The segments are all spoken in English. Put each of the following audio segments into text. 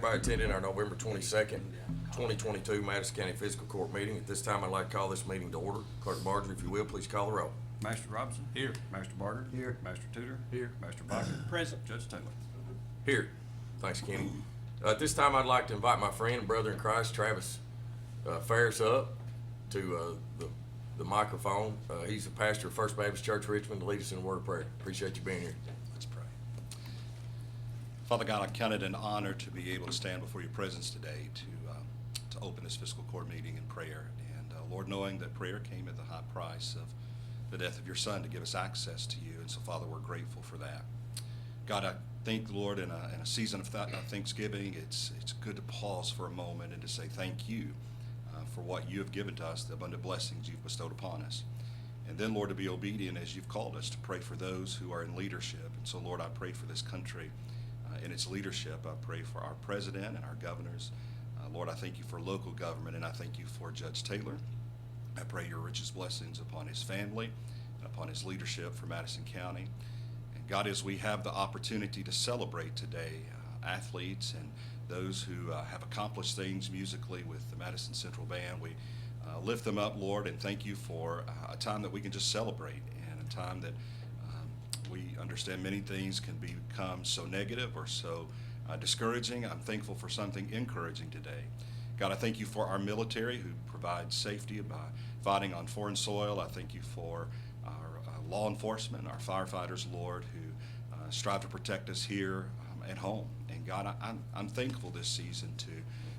everybody attending our November 22nd, 2022 Madison County Fiscal Court meeting. At this time, I'd like to call this meeting to order. Clerk Barger, if you will, please call the roll. Master Robinson? Here. Master Barger? Here. Master Tudor? Here. Master Bakken? Present. Judge Taylor? Here. Thanks, Kenny. At this time, I'd like to invite my friend and brother in Christ, Travis Ferris, up to the microphone. He's the pastor of First Baptist Church, Richmond, to lead us in a word of prayer. Appreciate you being here. Let's pray. Father God, I count it an honor to be able to stand before your presence today to open this fiscal court meeting in prayer. And Lord, knowing that prayer came at the high price of the death of your Son to give us access to you. And so, Father, we're grateful for that. God, I think, Lord, in a season of Thanksgiving, it's good to pause for a moment and to say thank you for what you have given to us, the abundant blessings you've bestowed upon us. And then, Lord, to be obedient as you've called us to pray for those who are in leadership. And so, Lord, I pray for this country in its leadership. I pray for our president and our governors. Lord, I thank you for local government, and I thank you for Judge Taylor. I pray your richest blessings upon his family and upon his leadership for Madison County. And God, as we have the opportunity to celebrate today, athletes and those who have accomplished things musically with the Madison Central Band, we lift them up, Lord, and thank you for a time that we can just celebrate, and a time that we understand many things can become so negative or so discouraging. I'm thankful for something encouraging today. God, I thank you for our military who provides safety by fighting on foreign soil. I thank you for our law enforcement, our firefighters, Lord, who strive to protect us here at home. And God, I'm thankful this season to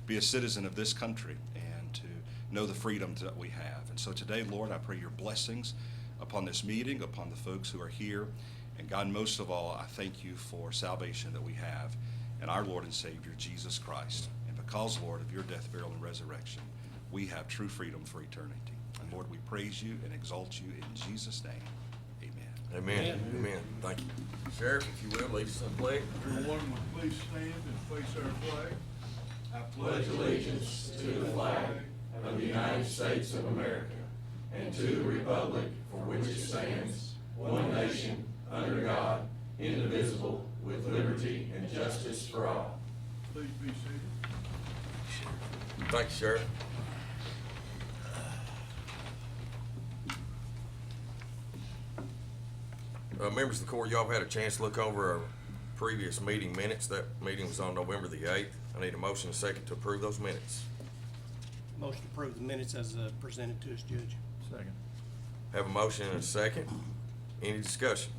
be a citizen of this country and to know the freedoms that we have. And so today, Lord, I pray your blessings upon this meeting, upon the folks who are here. And God, most of all, I thank you for salvation that we have in our Lord and Savior, Jesus Christ. And because, Lord, of your death, burial, and resurrection, we have true freedom for eternity. And Lord, we praise you and exalt you in Jesus' name. Amen. Amen. Amen. Thank you. Sheriff, if you will, lead us in the pledge. Everyone would please stand and face our flag. I pledge allegiance to the flag of the United States of America and to the republic for which it stands, one nation, under God, indivisible, with liberty and justice for all. Please be seated. Thank you, Sheriff. Members of the court, y'all have had a chance to look over our previous meeting minutes. That meeting was on November the 8th. I need a motion and a second to approve those minutes. Motion to approve the minutes as presented to us, Judge. Second. Have a motion and a second. Any discussion?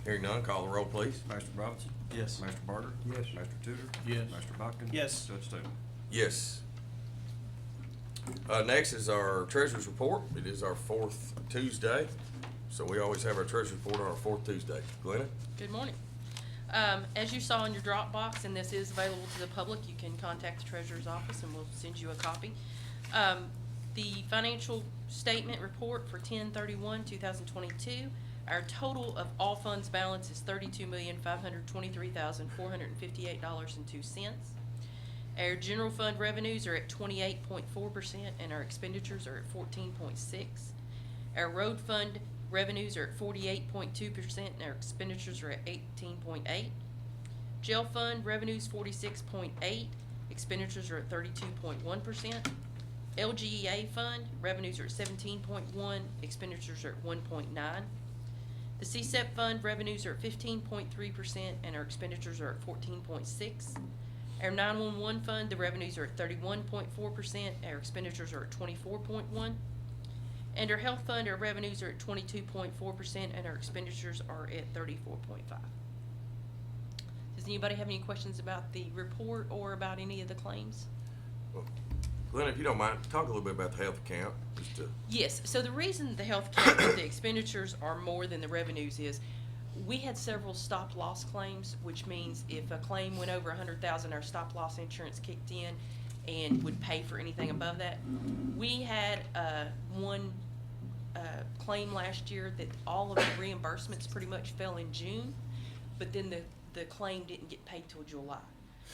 Hearing none, call the roll, please. Master Robinson? Yes. Master Barger? Yes. Master Tudor? Yes. Master Bakken? Yes. Judge Taylor? Yes. Next is our treasurer's report. It is our fourth Tuesday, so we always have our treasurer's report on our fourth Tuesday. Glenna? Good morning. As you saw in your Dropbox, and this is available to the public, you can contact the treasurer's office and we'll send you a copy. The financial statement report for 10/31/2022, our total of all funds balance is $32,523,458.02. Our general fund revenues are at 28.4% and our expenditures are at 14.6%. Our road fund revenues are at 48.2% and our expenditures are at 18.8%. Jail fund revenues 46.8%, expenditures are at 32.1%. LGEA fund revenues are at 17.1%, expenditures are at 1.9%. The CSEP fund revenues are at 15.3% and our expenditures are at 14.6%. Our 911 fund, the revenues are at 31.4%, our expenditures are at 24.1%. And our health fund, our revenues are at 22.4% and our expenditures are at 34.5%. Does anybody have any questions about the report or about any of the claims? Well, Glenna, if you don't mind, talk a little bit about the health account. Yes, so the reason the health account, the expenditures are more than the revenues is we had several stop loss claims, which means if a claim went over 100,000, our stop loss insurance kicked in and would pay for anything above that. We had one claim last year that all of the reimbursements pretty much fell in June, but then the claim didn't get paid till July.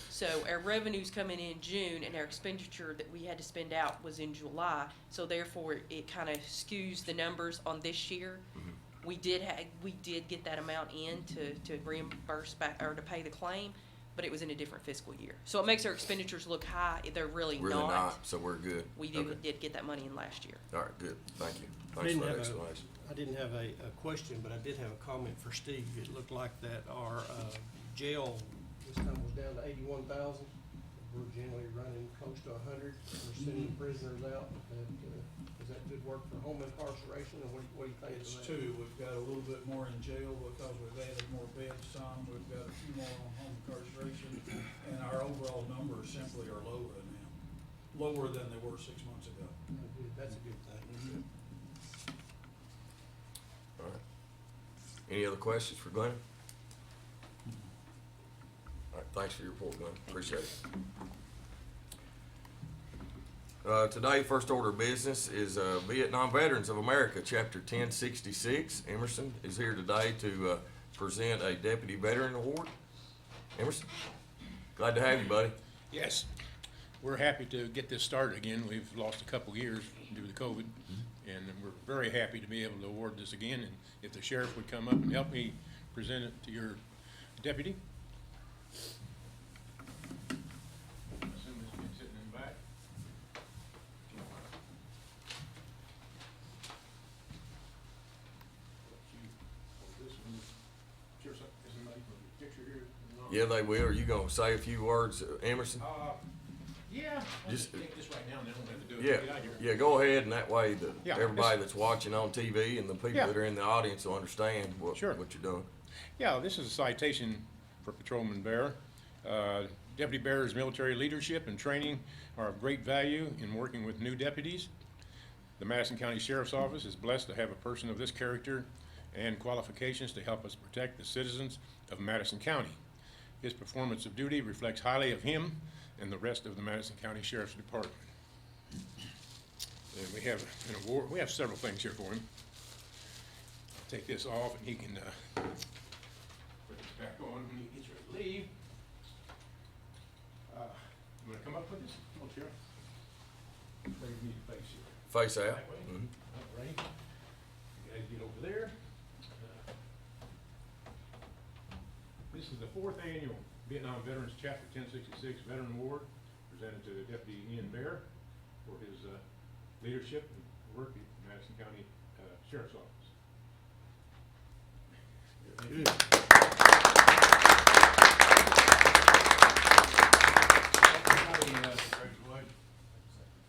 So our revenues coming in June and our expenditure that we had to spend out was in July. So therefore it kind of skews the numbers on this year. We did get that amount in to reimburse back or to pay the claim, but it was in a different fiscal year. So it makes our expenditures look high. They're really Really not. not, so we're good. We Okay. did get that money in last year. All right, good, thank you. I Thanks didn't for that have explanation. I didn't have a question, but I did have a comment for Steve. It looked like that our, jail this time was down to 81,000. We're generally running close to 100. We're sending prisoners out. Is that good work for home incarceration, or what do you think of It's that? two, we've got a little bit more in jail because we've added more beds some, we've got a few more on home incarceration, and our overall numbers simply are lower now, lower than they were 6 months ago. Oh, good. That's a good thing. All right. Any other questions for Glenn? All right, thanks for your report, Glenn, appreciate it. Today, first order of business is Vietnam Veterans of America, Chapter 1066. Emerson is here today to present a Deputy Veteran Award. Emerson, glad to have you, buddy. Yes, we're happy to get this started again. We've lost a couple years due to COVID, and we're very happy to be able to award this again. And if the sheriff would come up and help me present it to your deputy. I assume this kid's sitting in the back. This one, sure, is somebody put a picture here? Yeah, they will. Are you gonna say a few words, Emerson? Yeah, I'll Just- just take this right now, and then we'll have to do it. Yeah, Get out of here. yeah, go ahead, and that way the, Yeah, everybody that's watching on TV and the people Yeah. that are in the audience will understand what Sure. you're doing. Yeah, this is a citation for Patrolman Bear. Deputy Bear's military leadership and training are of great value in working with new deputies. The Madison County Sheriff's Office is blessed to have a person of this character and qualifications to help us protect the citizens of Madison County. His performance of duty reflects highly of him and the rest of the Madison County Sheriff's Department. And we have an award, we have several things here for him. I'll take this off and he can, put this back on when he gets ready to leave. You wanna come up with this? Oh, sure. Where you need to face here. Face out. That way. Mhm. All right. You guys get over there. This is the 4th annual Vietnam Veterans Chapter 1066 Veteran Award presented to Deputy Ian Bear for his leadership and work at Madison County Sheriff's Office.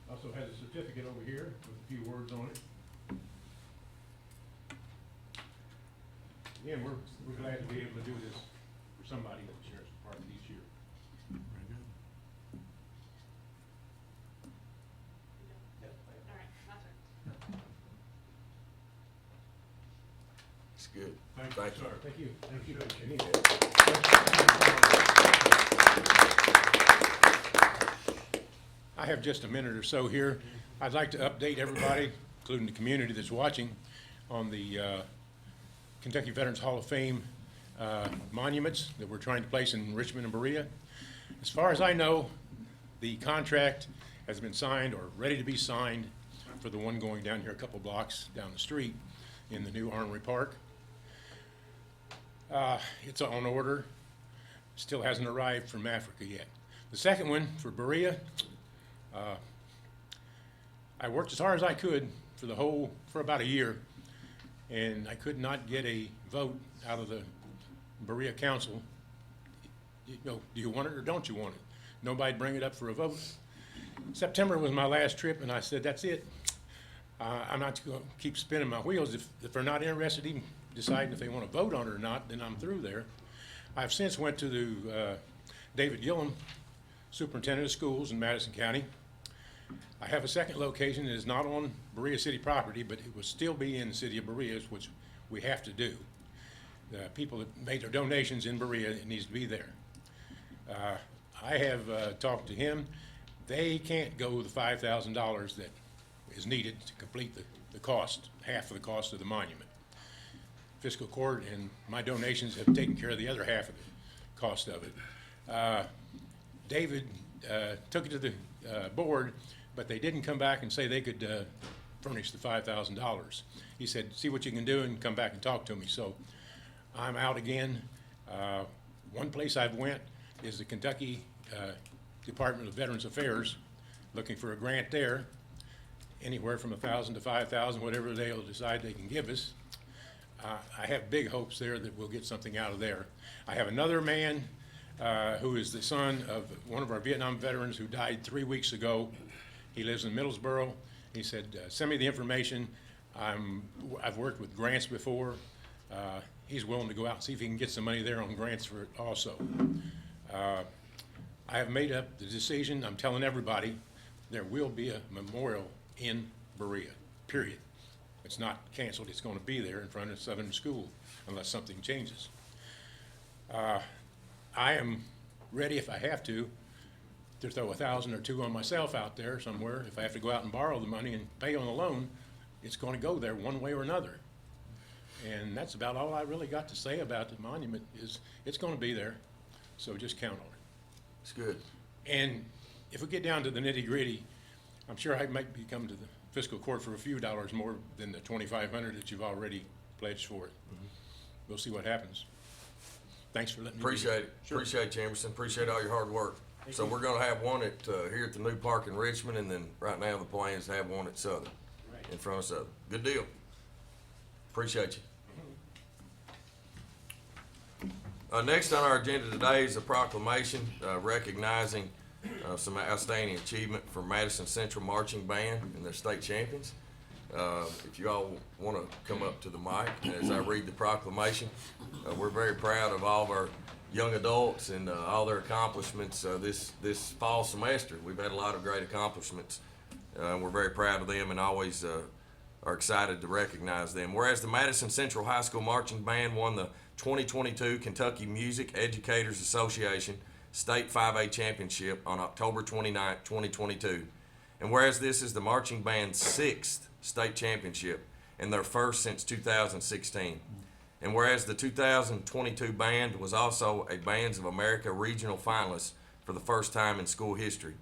Also has a certificate over here with a few words on it. Again, we're glad to be able to do this for somebody in the Sheriff's Department each year. It's good. Thank you, Thank you. sir. Thank you. Thank you. I have just a minute or so here. I'd like to update everybody, including the community that's watching, on the Kentucky Veterans Hall of Fame monuments that we're trying to place in Richmond and Berea. As far as I know, the contract has been signed or ready to be signed for the one going down here a couple blocks down the street in the new Armory Park. It's on order, still hasn't arrived from Africa yet. The second one for Berea, I worked as hard as I could for about a year, and I could not get a vote out of the Berea Council. You know, do you want it or don't you want it? Nobody'd bring it up for a vote. September was my last trip, and I said, that's it. I'm not going to keep spinning my wheels. If they're not interested in deciding if they want to vote on it or not, then I'm through there. I've since went to the David Gillum, Superintendent of Schools in Madison County. I have a second location that is not on Berea City property, but it will still be in the city of Berea, which we have to do. The people that made their donations in Berea, it needs to be there. I have talked to him. They can't go the $5,000 that is needed to complete the cost, half of the cost of the monument. Fiscal court and my donations have taken care of the other half of the cost of it. David took it to the board, but they didn't come back and say they could furnish the $5,000. He said, see what you can do and come back and talk to me. So I'm out again. One place I've went, is the Kentucky Department of Veterans Affairs, looking for a grant there, anywhere from $1,000 to $5,000, whatever they'll decide they can give us. I have big hopes there that we'll get something out of there. I have another man who is the son of one of our Vietnam veterans who died 3 weeks ago. He lives in Middlesboro. He said, send me the information. I've worked with grants before. He's willing to go out and see if he can get some money there on grants for it also. I have made up the decision. I'm telling everybody there will be a memorial in Berea, period. It's not canceled. It's going to be there in front of Southern School unless something changes. I am ready, if I have to throw $1,000 or $2,000 on myself out there somewhere. If I have to go out and borrow the money and pay on the loan, it's going to go there one way or another. And that's about all I really got to say about the monument. Is it's going to be there, so just count on it. It's good. And if we get down to the nitty-gritty, I'm sure I might be coming to the fiscal court for a few dollars more than the $2,500 that you've already pledged for it. We'll see what happens. Thanks for letting me. Appreciate it. Sure. Appreciate you, Emerson. Appreciate all your hard work. So we're gonna have one at, here at the new park in Richmond, and then right now the plan is to have one at Southern, in front of Southern. Good deal. Appreciate you. Next on our agenda today is a proclamation recognizing some outstanding achievement for Madison Central Marching Band and their state champions. If you all want to come up to the mic as I read the proclamation, we're very proud of all of our young adults and all their accomplishments this fall semester. We've had a lot of great accomplishments. We're very proud of them and always are excited to recognize them. Whereas the Madison Central High School Marching Band won the 2022 Kentucky Music Educators Association State 5A Championship on October 29, 2022. And whereas this is the marching band's 6th state championship and their first since 2016. And whereas the 2022 band was also a Bands of America regional finalist for the first time in school history.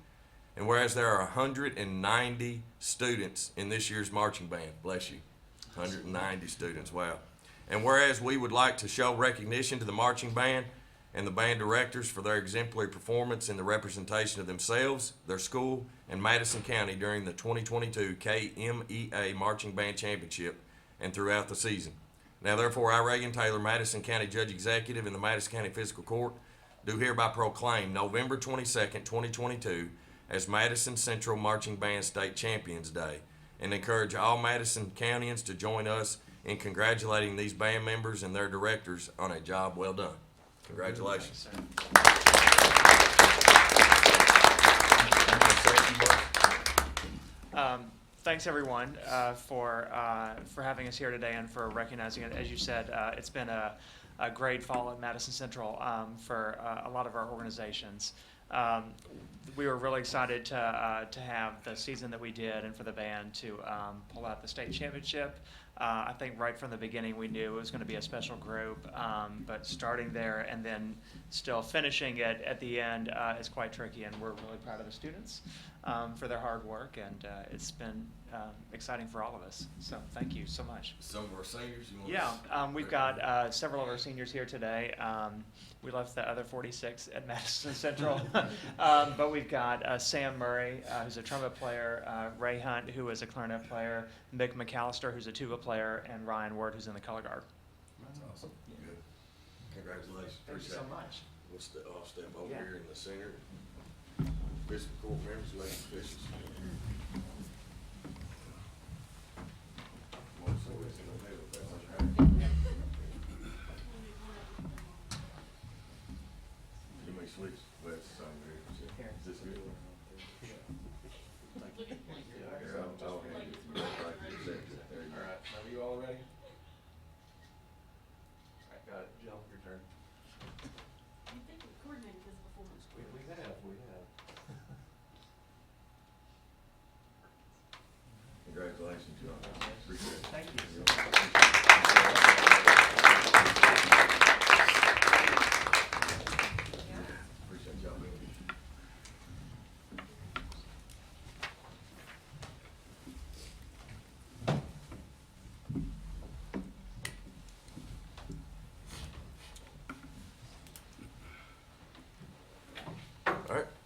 And whereas there are 190 students in this year's marching band, bless you, 190 students, wow. And whereas we would like to show recognition to the marching band and the band directors for their exemplary performance in the representation of themselves, their school, and Madison County during the 2022 KMEA Marching Band Championship and throughout the season. Now therefore, I, Reagan Taylor, Madison County Judge Executive in the Madison County Fiscal Court, do hereby proclaim November 22nd, 2022 as Madison Central Marching Band State Champions Day and encourage all Madison Countyans to join us in congratulating these band members and their directors on a job well done. Congratulations. Thanks everyone for having us here today and for recognizing it. As you said, it's been a great fall at Madison Central for a lot of our organizations. We were really excited to have the season that we did and for the band to pull out the state championship. I think right from the beginning we knew it was going to be a special group, but starting there and then still finishing it at the end is quite tricky, and we're really proud of the students for their hard work, and it's been exciting for all of us. So thank you so much. Some of our seniors, you want Yeah, we've got several of our seniors here today. We left the other 46 at Madison Central, but we've got Sam Murray, who's a trumpet player, Ray Hunt, who is a clarinet player, Mick McAllister, who's a tuba player, and Ryan Ward, who's in the color guard. That's awesome. Good. Congratulations. Thank you so much. I'll step over Yeah. here in the center. Fiscal court members, elected officials. You may switch. Well, it's the same here. Is this good? Here, I'll talk and you go right to the executive. There you go. All right, are you all ready? All right, got it. Jill, your turn. You think we coordinated this before? We have. Congratulations, John. Appreciate it. Thank you. Appreciate y'all being here.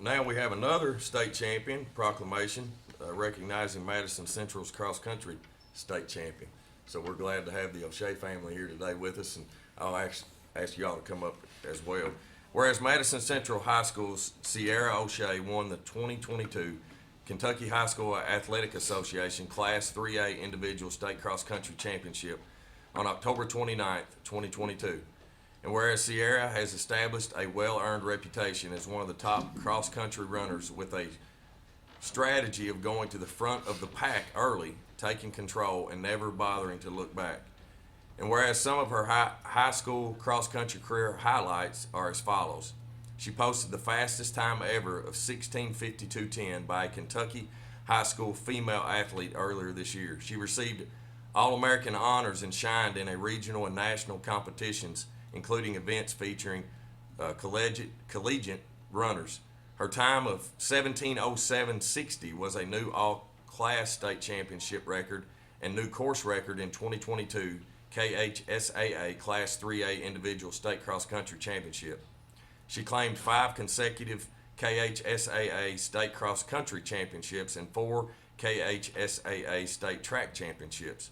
Now we have another state champion, Proclamation, recognizing Madison Central's cross-country state champion. So we're glad to have the O'Shea family here today with us, and I'll ask y'all to come up as well. Whereas Madison Central High School's Sierra O'Shea won the 2022 Kentucky High School Athletic Association Class 3A Individual State Cross Country Championship on October 29th, 2022. And whereas Sierra has established a well-earned reputation as one of the top cross-country runners with a strategy of going to the front of the pack early, taking control, and never bothering to look back. And whereas some of her high school cross-country career highlights are as follows. She posted the fastest time ever of 16:52.10 by a Kentucky high school female athlete earlier this year. She received All-American honors and shined in a regional and national competitions, including events featuring collegiate runners. Her time of 17:07.60 was a new all-class state championship record and new course record in 2022 KHSAA Class 3A Individual State Cross Country Championship. She claimed 5 consecutive KHSAA State Cross Country Championships and 4 KHSAA State Track Championships.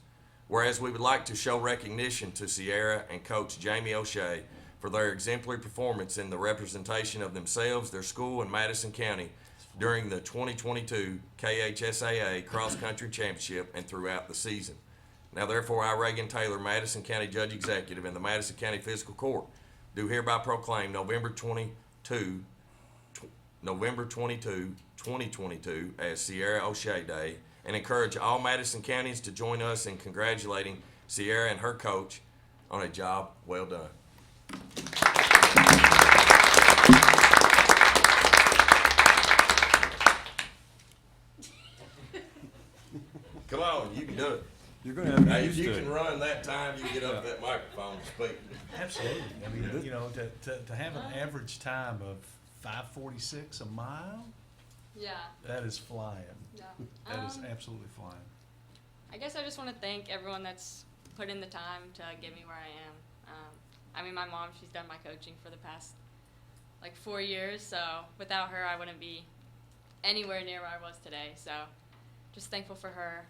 Whereas we would like to show recognition to Sierra and Coach Jamie O'Shea for their exemplary performance in the representation of themselves, their school, and Madison County during the 2022 KHSAA Cross Country Championship and throughout the season. Now therefore, I, Reagan Taylor, Madison County Judge Executive and the Madison County Fiscal Court, do hereby proclaim November 22, 2022 as Sierra O'Shea Day, and encourage all Madison counties to join us in congratulating Sierra and her coach on a job well done. Come on, you can do it. You're gonna have Now, to if use you to can it. run that time, you get up that microphone and speak. Absolutely. I mean, you know, to have an average time of 5:46 a mile, Yeah, that is flying. yeah. That is absolutely flying. I guess I just want to thank everyone that's put in the time to get me where I am. I mean, my mom, she's done my coaching for the past, 4 years, so without her, I wouldn't be anywhere near where I was today. So just thankful for her,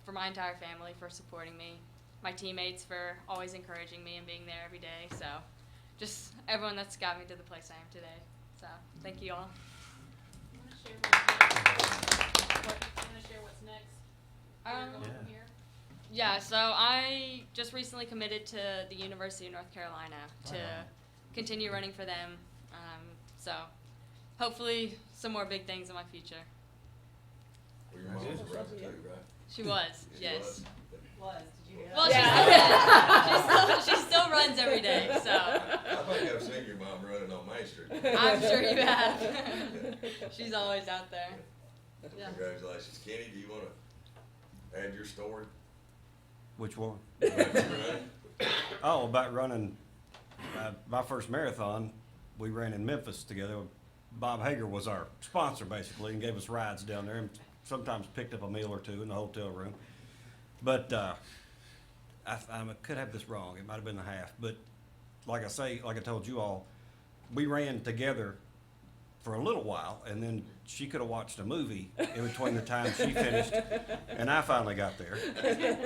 for my entire family for supporting me, my teammates for always encouraging me and being there every day. So just everyone that's got me to the place I am today. So thank you all. You wanna share what's next? Where you're going from here? Yeah, so I just recently committed to the University of North Carolina to continue running for them. So hopefully some more big things in my future. Well, your mom's a runner too, right? She was, yes. Was, did you hear Well, that? she still runs every day, so I think I've seen your mom running on Main Street. I'm sure you have. She's always out there. Yeah. Congratulations. Kenny, do you want to add your story? Which one? About your running? Oh, about running my first marathon. We ran in Memphis together. Bob Hager was our sponsor basically and gave us rides down there and sometimes picked up a meal or two in the hotel room. But I could have this wrong. It might have been a half. But like I told you all, we ran together for a little while, and then she could have watched a movie in between the time she finished and I finally got there.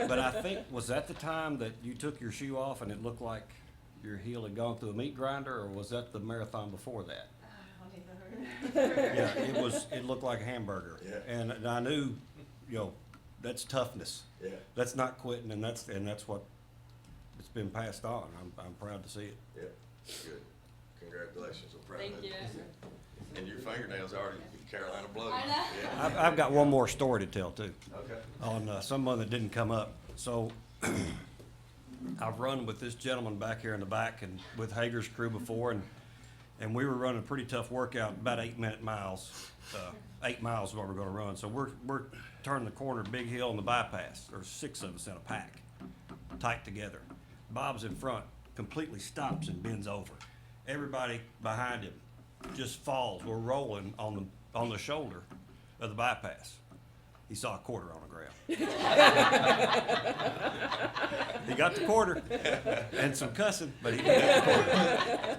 But I think, was that the time that you took your shoe off and it looked like your heel had gone through a meat grinder, or was that the marathon before that? Yeah, it looked like a hamburger. Yeah. And I knew, that's toughness. Yeah. That's not quitting, and that's what it's been passed on. I'm proud to see it. Yeah. Good. Congratulations. I'm proud Thank of you. And your fingernails are already Carolina blue. I know. Yeah. I've got one more story to tell too, Okay. on someone that didn't come up. So I've run with this gentleman back here in the back and with Hager's crew before, and we were running a pretty tough workout, about 8-minute miles. 8 miles is what we're gonna run. So we're turning the corner, big hill on the bypass. There's 6 of us in a pack, tight together. Bob's in front, completely stops and bends over. Everybody behind him just falls. We're rolling on the shoulder of the bypass. He saw a quarter on the ground. He got the quarter and some cussing, but he got the quarter.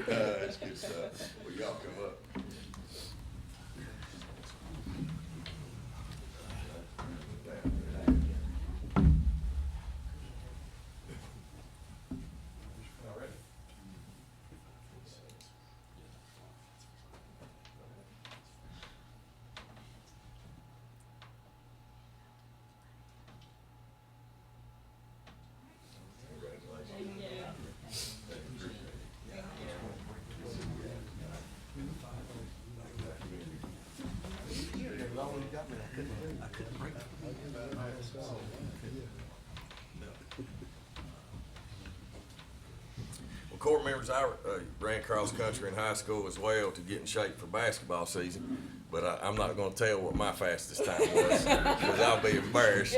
That's good stuff. Well, y'all come up. Well, court members, I ran cross country in high school as well to get in shape for basketball season, but I'm not going to tell what my fastest time was because I'll be embarrassed.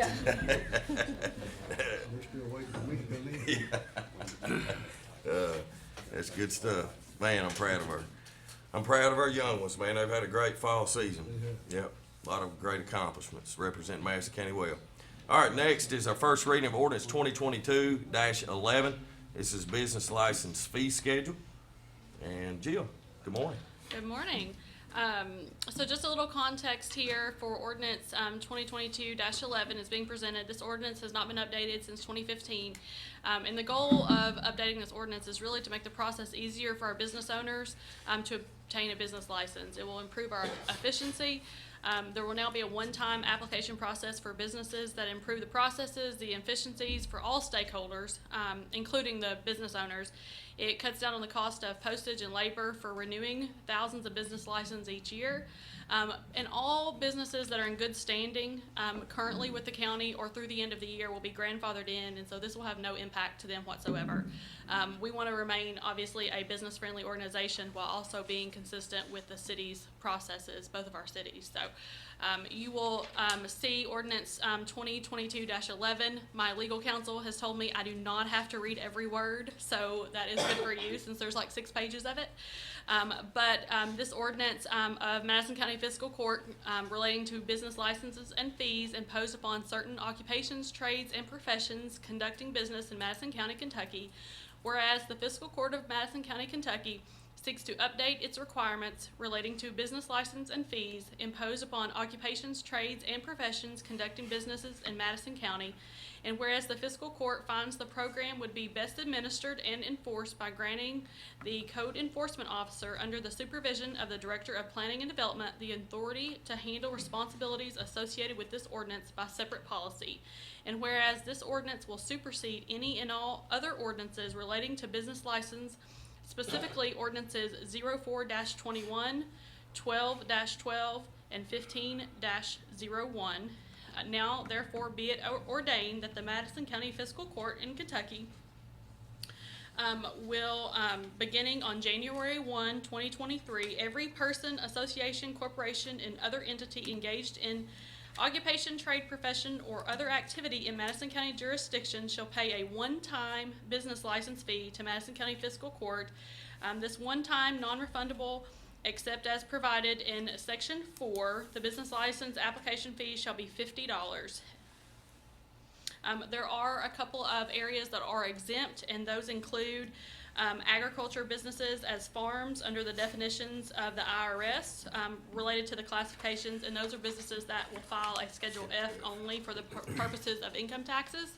That's good stuff. Man, I'm proud of her. I'm proud of our young ones, man. They've had a great fall season. Yep, a lot of great accomplishments. Represent Madison County well. All right, next is our first reading of Ordinance 2022-11. This is business license fee schedule. And Jill, good morning. Good morning. So just a little context here for Ordinance 2022-11 is being presented. This ordinance has not been updated since 2015. And the goal of updating this ordinance is really to make the process easier for our business owners to obtain a business license. It will improve our efficiency. There will now be a one-time application process for businesses that improve the processes, the efficiencies for all stakeholders, including the business owners. It cuts down on the cost of postage and labor for renewing thousands of business licenses each year. And all businesses that are in good standing currently with the county or through the end of the year will be grandfathered in, and so this will have no impact to them whatsoever. We want to remain, obviously, a business-friendly organization while also being consistent with the city's processes, both of our cities. So you will see Ordinance 2022-11. My legal counsel has told me I do not have to read every word, so that is good for you since there's like 6 pages of it. But this ordinance of Madison County Fiscal Court relating to business licenses and fees imposed upon certain occupations, trades, and professions conducting business in Madison County, Kentucky, whereas the Fiscal Court of Madison County, Kentucky seeks to update its requirements relating to business license and fees imposed upon occupations, trades, and professions conducting businesses in Madison County, and whereas the Fiscal Court finds the program would be best administered and enforced by granting the Code Enforcement Officer under the supervision of the Director of Planning and Development the authority to handle responsibilities associated with this ordinance by separate policy, and whereas this ordinance will supersede any and all other ordinances relating to business license, specifically ordinances 04-21, 12-12, and 15-01. Now, therefore, be it ordained that the Madison County Fiscal Court in Kentucky will, beginning on January 1, 2023, every person, association, corporation, and other entity engaged in occupation, trade, profession, or other activity in Madison County jurisdiction shall pay a one-time business license fee to Madison County Fiscal Court. This one-time, non-refundable, except as provided in Section 4, the business license application fee shall be $50. There are a couple of areas that are exempt, and those include agriculture businesses as farms under the definitions of the IRS related to the classifications, and those are businesses that will file a Schedule F only for the purposes of income taxes,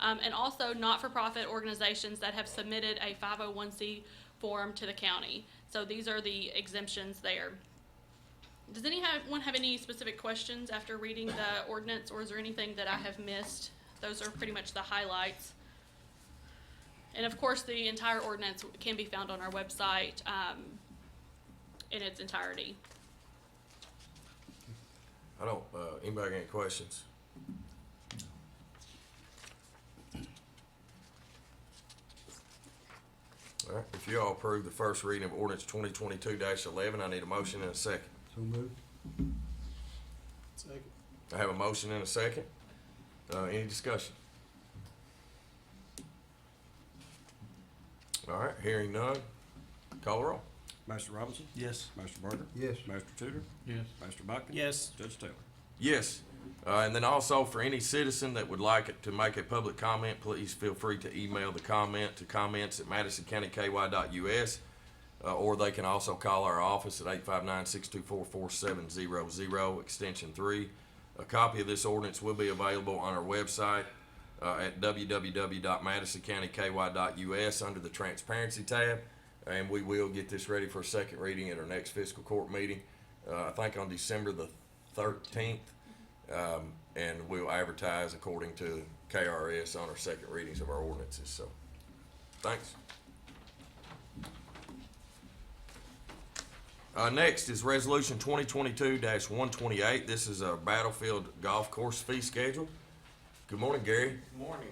and also not-for-profit organizations that have submitted a 501c form to the county. So these are the exemptions there. Does anyone have any specific questions after reading the ordinance, or is there anything that I have missed? Those are pretty much the highlights. And of course, the entire ordinance can be found on our website in its entirety. I don't, anybody got any questions? All right, if you all approve the first reading of Ordinance 2022-11, I need a motion and a second. So moved. Second. I have a motion and a second. Any discussion? All right, hearing none, call the roll. Master Robinson? Yes. Master Barker? Yes. Master Tudor? Yes. Master Buckley? Yes. Judge Taylor? Yes. And then also for any citizen that would like it to make a public comment, please feel free to email the comment to comments@madisoncountyky.us, or they can also call our office at 859-624-4700, extension 3. A copy of this ordinance will be available on our website at www.madisoncountyky.us under the Transparency tab, and we will get this ready for a second reading at our next fiscal court meeting, I think on December the 13th, and we'll advertise according to KRS on our second readings of our ordinances. So, thanks. Next is Resolution 2022-128. This is a battlefield golf course fee schedule. Good morning, Gary. Morning.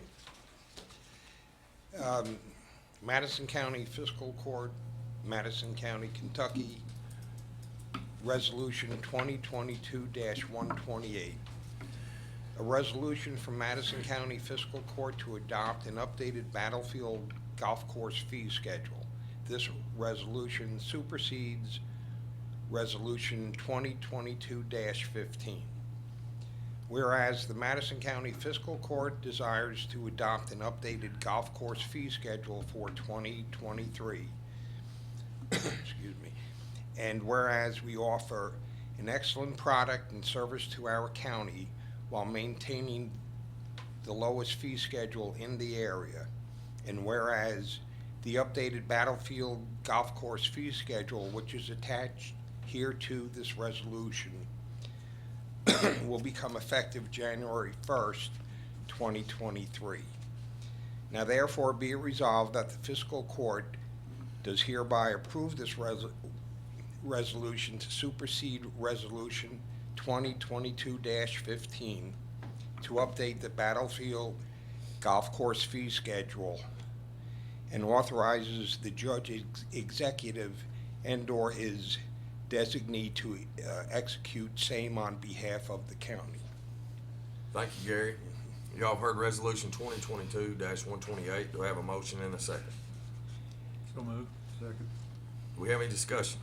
Madison County Fiscal Court, Madison County, Kentucky, Resolution 2022-128. A resolution from Madison County Fiscal Court to adopt an updated battlefield golf course fee schedule. This resolution supersedes Resolution 2022-15. Whereas the Madison County Fiscal Court desires to adopt an updated golf course fee schedule for 2023. Excuse me. And whereas we offer an excellent product and service to our county while maintaining the lowest fee schedule in the area. And whereas the updated battlefield golf course fee schedule, which is attached here to this resolution, will become effective January 1st, 2023. Now therefore be it resolved that the Fiscal Court does hereby approve this resolution to supersede Resolution 2022-15 to update the battlefield golf course fee schedule and authorizes the judge executive and/or his designee to execute same on behalf of the county. Thank you, Gary. Y'all have heard Resolution 2022-128. Do I have a motion and a second? So moved. Second. Do we have any discussion?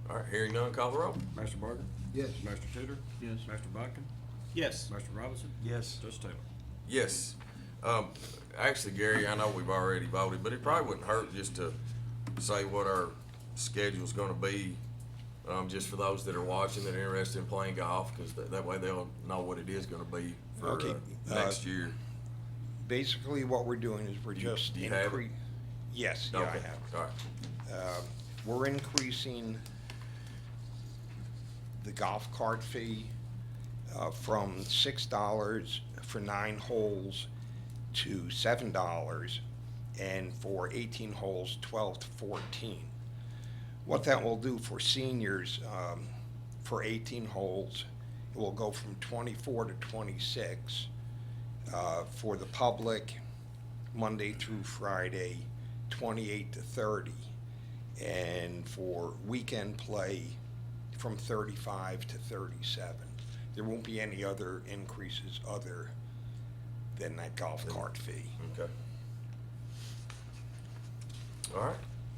All right, hearing none, call the roll. Master Barger? Yes. Master Tudor? Yes. Master Buckin? Yes. Master Robinson? Yes. Judge Taylor? Yes. Actually, Gary, I know we've already voted, but it probably wouldn't hurt just to say what our schedule's gonna be, just for those that are watching that are interested in playing golf, because that way they'll know what it is gonna be for Okay, next year. Basically what we're doing is we're just do you have it? increasing. Yes, yeah, I Okay, have. all right. We're increasing the golf cart fee from $6 for 9 holes to $7, and for 18 holes, 12 to 14. What that will do for seniors, for 18 holes, it will go from 24 to 26. For the public, Monday through Friday, 28 to 30. And for weekend play, from 35 to 37. There won't be any other increases other than that golf cart fee. Okay. All right,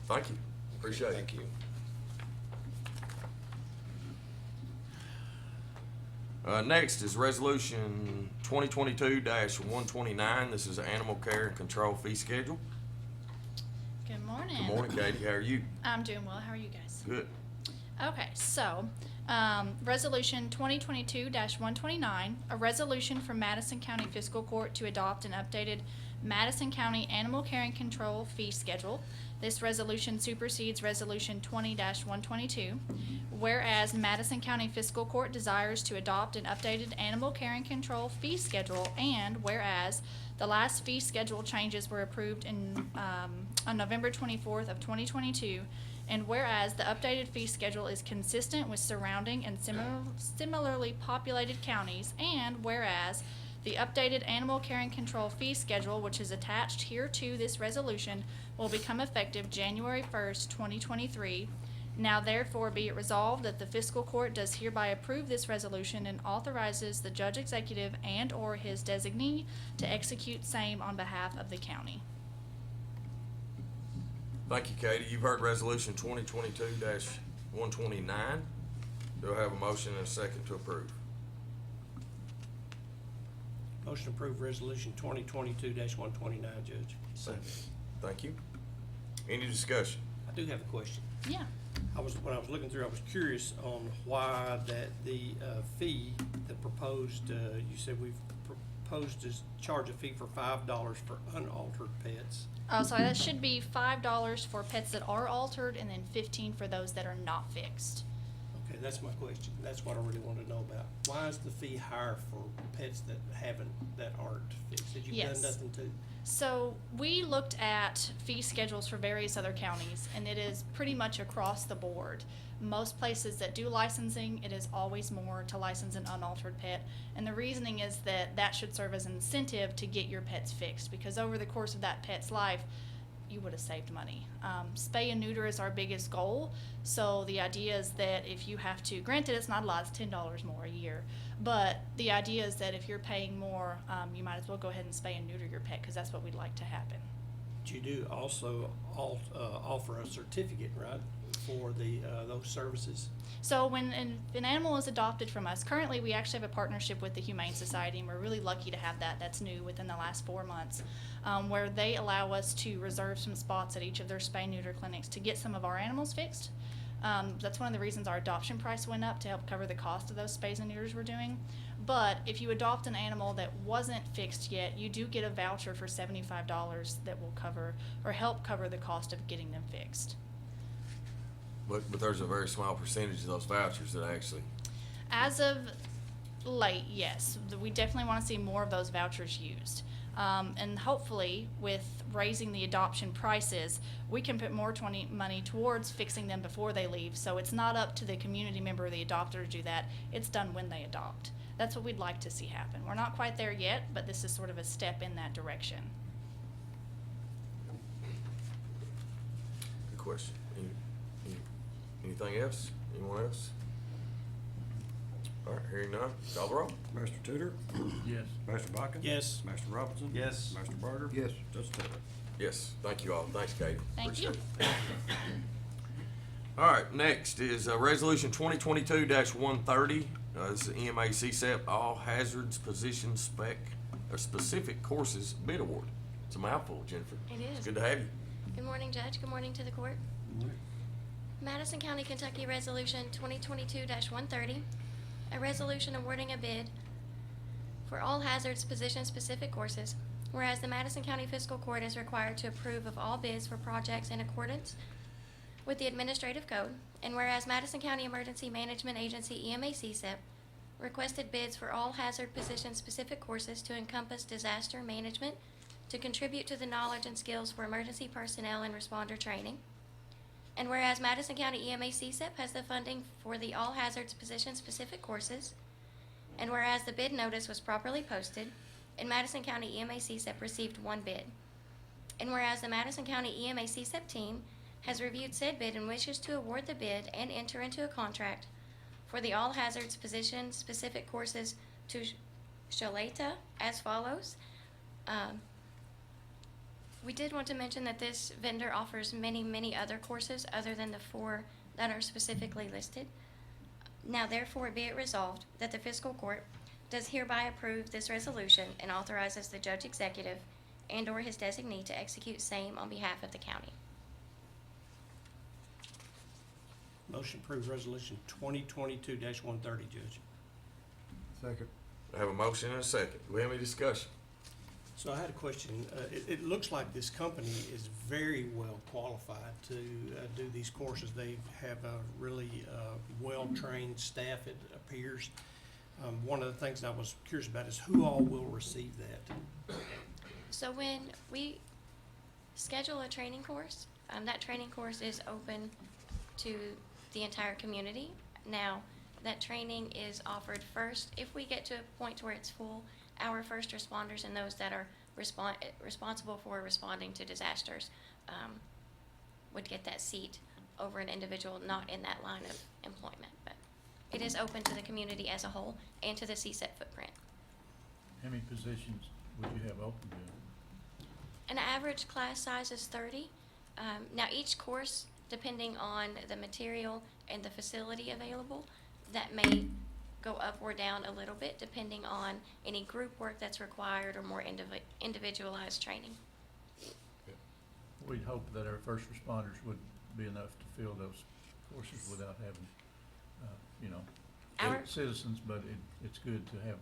thank you, appreciate it. Thank you. Next is Resolution 2022-129. This is an animal care and control fee schedule. Good morning. Good morning, Katie, how are you? I'm doing well. How are you guys? Good. Okay, so Resolution 2022-129, a resolution from Madison County Fiscal Court to adopt an updated Madison County Animal Care and Control fee schedule. This resolution supersedes Resolution 20-122. Whereas Madison County Fiscal Court desires to adopt an updated animal care and control fee schedule, and whereas the last fee schedule changes were approved on November 24th of 2022, and whereas the updated fee schedule is consistent with surrounding and similarly populated counties, and whereas the updated animal care and control fee schedule, which is attached here to this resolution, will become effective January 1st, 2023. Now therefore be it resolved that the Fiscal Court does hereby approve this resolution and authorizes the judge executive and/or his designee to execute same on behalf of the county. Thank you, Katie. You've heard Resolution 2022-129. Do I have a motion and a second to approve? Motion to approve resolution 2022-129, Judge. Thank you. Any discussion? I do have a question. Yeah. When I was looking through, I was curious on why that the fee, the proposed, you said we've proposed to charge a fee for $5 for unaltered pets. Oh, sorry, that should be $5 for pets that are altered and then 15 for those that are not fixed. Okay, that's my question. That's what I really want to know about. Why is the fee higher for pets that aren't fixed? That you've Yes. done nothing to? So we looked at fee schedules for various other counties, and it is pretty much across the board. Most places that do licensing, it is always more to license an unaltered pet. And the reasoning is that that should serve as an incentive to get your pets fixed, because over the course of that pet's life, you would have saved money. Spay and neuter is our biggest goal. So the idea is that if you have to, granted it's not a lot, it's $10 more a year, but the idea is that if you're paying more, you might as well go ahead and spay and neuter your pet, because that's what we'd like to happen. You do also offer a certificate, right, for those services? So when an animal is adopted from us, currently we actually have a partnership with the Humane Society, and we're really lucky to have that. That's new within the last 4 months, where they allow us to reserve some spots at each of their spay-neuter clinics to get some of our animals fixed. That's one of the reasons our adoption price went up, to help cover the cost of those spays and neuters we're doing. But if you adopt an animal that wasn't fixed yet, you do get a voucher for $75 that will cover or help cover the cost of getting them fixed. But there's a very small percentage of those vouchers that actually, As of late, yes, we definitely want to see more of those vouchers used. And hopefully, with raising the adoption prices, we can put more money towards fixing them before they leave. So it's not up to the community member or the adopter to do that. It's done when they adopt. That's what we'd like to see happen. We're not quite there yet, but this is sort of a step in that direction. good question. Anything else? Anyone else? All right, hearing none, call the roll. Master Tudor? Yes. Master Bakken? Yes. Master Robinson? Yes. Master Barger? Yes. Judge Taylor? Yes, thank you all. Thanks, Katie. Thank you. Appreciate it. All right, next is Resolution 2022-130. This is EMA CSEP All Hazards Position Specific Courses Bid Award. It's a mouthful, Jennifer. It is. It's good to have you. Good morning, Judge. Good morning to the court. Madison County, Kentucky Resolution 2022-130, a resolution awarding a bid for all hazards position-specific courses, whereas the Madison County Fiscal Court is required to approve of all bids for projects in accordance with the Administrative Code, and whereas Madison County Emergency Management Agency EMA CSEP requested bids for all hazard position-specific courses to encompass disaster management to contribute to the knowledge and skills for emergency personnel and responder training. And whereas Madison County EMA CSEP has the funding for the all hazards position-specific courses, and whereas the bid notice was properly posted, and Madison County EMA CSEP received one bid. And whereas the Madison County EMA CSEP team has reviewed said bid and wishes to award the bid and enter into a contract for the all hazards position-specific courses to Sholeta as follows. We did want to mention that this vendor offers many, many other courses other than the 4 that are specifically listed. Now therefore be it resolved that the Fiscal Court does hereby approve this resolution and authorizes the Judge Executive and/or his designee to execute same on behalf of the county. Motion approves resolution 2022-130, Judge. Second. I have a motion and a second. Do we have any discussion? So I had a question. It looks like this company is very well qualified to do these courses. They have a really well-trained staff, it appears. One of the things I was curious about is who all will receive that? So when we schedule a training course, that training course is open to the entire community. Now, that training is offered first. If we get to a point where it's full, our first responders and those that are responsible for responding to disasters would get that seat over an individual not in that line of employment. But it is open to the community as a whole and to the CSEP footprint. How many positions would you have open to? An average class size is 30. Now each course, depending on the material and the facility available, that may go up or down a little bit depending on any group work that's required or more individualized training. We'd hope that our first responders would be enough to fill those courses without having, Our- citizens, but it's good to have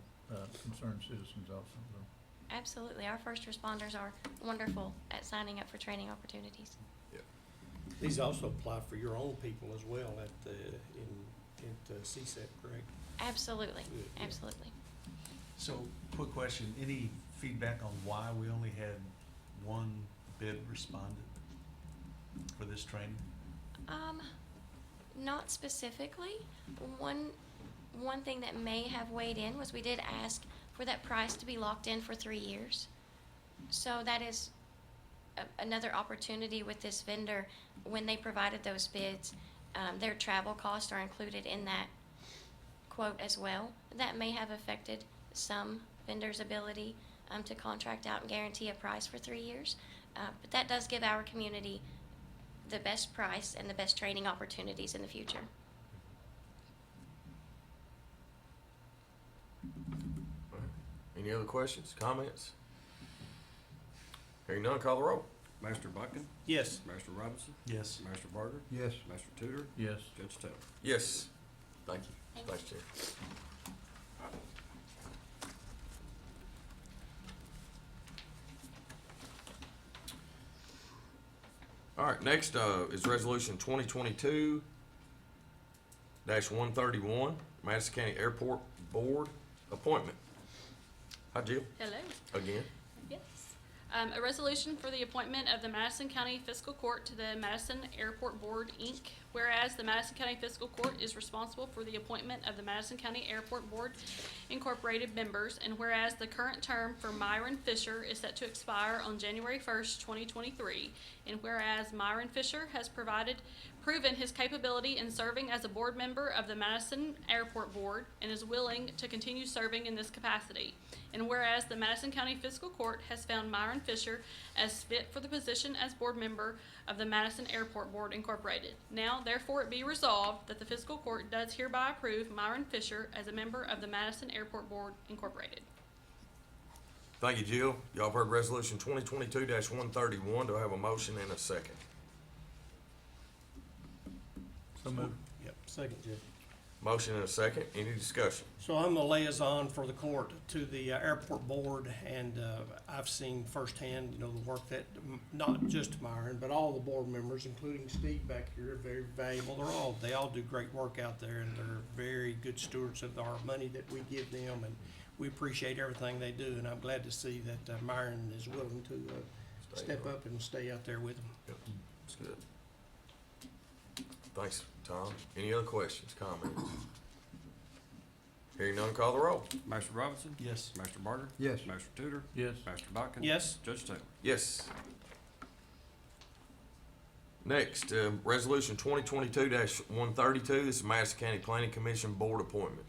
concerned citizens also. Absolutely. Our first responders are wonderful at signing up for training opportunities. These also apply for your own people as well at CSEP, correct? Absolutely. Good, yeah. Absolutely. So, quick question, any feedback on why we only had one bid respondent for this training? Not specifically. One thing that may have weighed in was we did ask for that price to be locked in for 3 years. So that is another opportunity with this vendor. When they provided those bids, their travel costs are included in that quote as well. That may have affected some vendors' ability to contract out and guarantee a price for 3 years. But that does give our community the best price and the best training opportunities in the future. All right. Any other questions, comments? Hearing none, call the roll. Master Buckin, Yes. Master Robinson, Yes. Master Barger, Yes. Master Tudor, Yes. Judge Taylor. Yes. Thank you. Thank Thanks, Chair. All right, next is Resolution 2022-131, Madison County Airport Board appointment. Hi, Jill, Hello. again. Yes. A resolution for the appointment of the Madison County Fiscal Court to the Madison Airport Board, Inc. Whereas the Madison County Fiscal Court is responsible for the appointment of the Madison County Airport Board Incorporated members, and whereas the current term for Myron Fisher is set to expire on January 1st, 2023, and whereas Myron Fisher has proven his capability in serving as a board member of the Madison Airport Board and is willing to continue serving in this capacity. And whereas the Madison County Fiscal Court has found Myron Fisher as fit for the position as board member of the Madison Airport Board Incorporated. Now, therefore, it be resolved that the Fiscal Court does hereby approve Myron Fisher as a member of the Madison Airport Board Incorporated. Thank you, Jill. Y'all have heard Resolution 2022-131. Do I have a motion and a second? So moved. Yep, second, Judge. Motion and a second. Any discussion? So I'm the liaison for the court to the airport board, and I've seen firsthand, the work that, not just Myron, but all the board members, including Steve back here, are very valuable. They all do great work out there, and they're very good stewards of our money that we give them, and we appreciate everything they do, and I'm glad to see that Myron is willing to step up and stay out there with them. Yep, that's good. Thanks, Tom. Any other questions, comments? Hearing none, call the roll. Master Robinson, Yes. Master Barger, Yes. Master Tudor, Yes. Master Buckin. Yes. Judge Taylor. Yes. Next, Resolution 2022-132. This is Madison County Planning Commission Board appointment.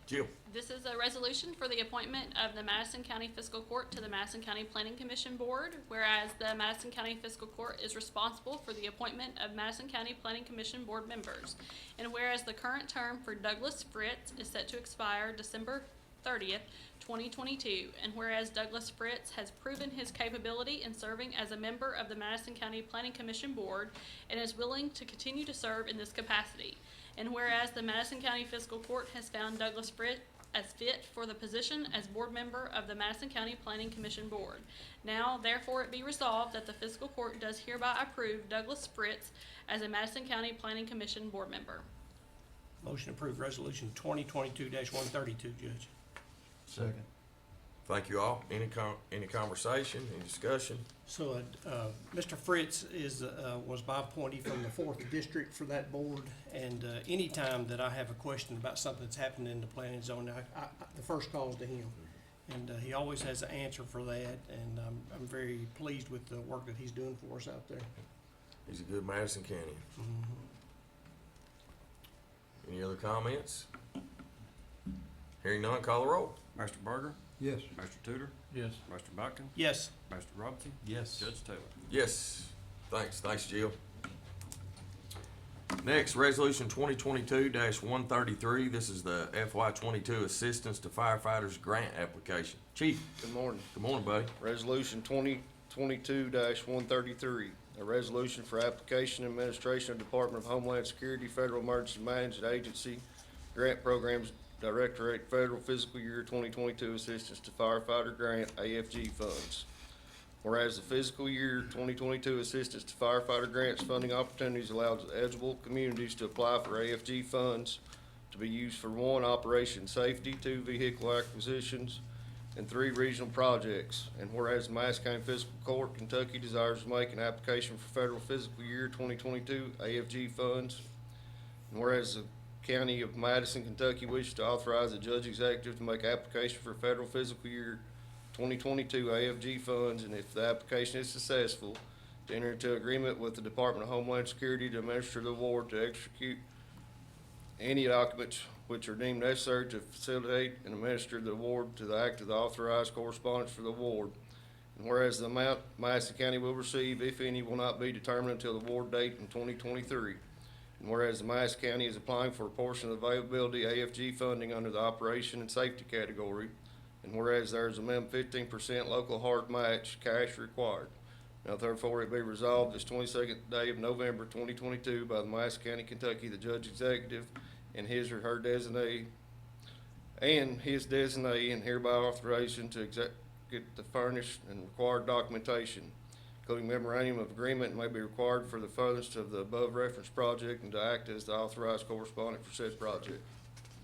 Jill. This is a resolution for the appointment of the Madison County Fiscal Court to the Madison County Planning Commission Board, whereas the Madison County Fiscal Court is responsible for the appointment of Madison County Planning Commission Board members, and whereas the current term for Douglas Fritz is set to expire December 30th, 2022, and whereas Douglas Fritz has proven his capability in serving as a member of the Madison County Planning Commission Board and is willing to continue to serve in this capacity, and whereas the Madison County Fiscal Court has found Douglas Fritz as fit for the position as board member of the Madison County Planning Commission Board. Now, therefore, it be resolved that the Fiscal Court does hereby approve Douglas Fritz as a Madison County Planning Commission Board member. Motion to approve Resolution 2022-132, Judge. Second. Thank you all. Any conversation, any discussion? So, Mr. Fritz was my appointee from the 4th District for that board, and anytime that I have a question about something that's happened in the planning zone, the first call is to him. And he always has an answer for that, and I'm very pleased with the work that he's doing for us out there. He's a good Madison County. Mhm. Any other comments? Hearing none, call the roll. Master Barger, Yes. Master Tudor, Yes. Master Buckin, Yes. Master Robinson, Yes. Judge Taylor. Yes. Thanks, Jill. Next, Resolution 2022-133. This is the FY 22 Assistance to Firefighters Grant Application. Chief, Good morning. good morning, buddy. Resolution 2022-133, a resolution for application and administration of Department of Homeland Security Federal Emergency Management Agency Grant Programs Directorate Federal Fiscal Year 2022 Assistance to Firefighter Grant AFG funds. Whereas the fiscal year 2022 Assistance to Firefighter Grants funding opportunities allows eligible communities to apply for AFG funds to be used for 1, operation safety, 2, vehicle acquisitions, and 3, regional projects. And whereas the Madison County Fiscal Court, Kentucky desires to make an application for federal fiscal year 2022 AFG funds. And whereas the County of Madison, Kentucky wishes to authorize the judge executive to make application for federal fiscal year 2022 AFG funds, and if the application is successful, to enter into agreement with the Department of Homeland Security to administer the award, to execute any documents which are deemed necessary to facilitate and administer the award to the act of the authorized correspondence for the award. And whereas the amount Madison County will receive, if any, will not be determined until the award date in 2023. And whereas the Madison County is applying for a portion of the availability AFG funding under the operation and safety category. And whereas there is a minimum 15% local hard match cash required. Now therefore it be resolved this 22nd day of November 2022 by the Madison County, Kentucky, the judge executive and his or her designee and hereby authorization to get the furnished and required documentation, including memorandum of agreement, may be required for the furtherance of the above referenced project and to act as the authorized correspondent for said project.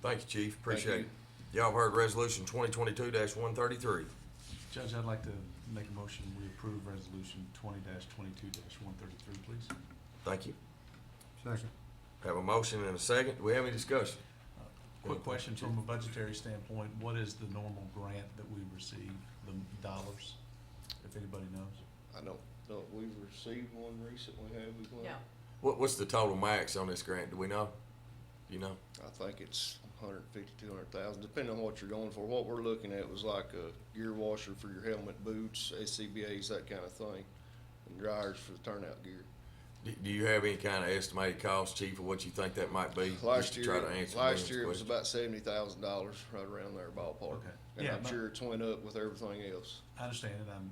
Thank you, Chief. Thank Appreciate you. it. Y'all have heard Resolution 2022-133. Judge, I'd like to make a motion, we approve resolution 20-22-133, please. Thank you. Second. Have a motion and a second. Do we have any discussion? Quick question from a budgetary standpoint, what is the normal grant that we receive, the dollars, if anybody knows? I don't know, we've received one recently, have we, Glenn? No. What's the total max on this grant? Do we know? You know? I think it's 150, 200,000, depending on what you're going for. What we're looking at was like a gear washer for your helmet, boots, SCBA's, that kind of thing, and dryers for the turnout gear. Do you have any kind of estimated cost, Chief, of what you think that might be? Last Just to year, try to answer last Ben's year it was question. about $70,000, right around there ballpark. Okay. And Yeah, I'm sure it's went up with everything else. I understand it, I'm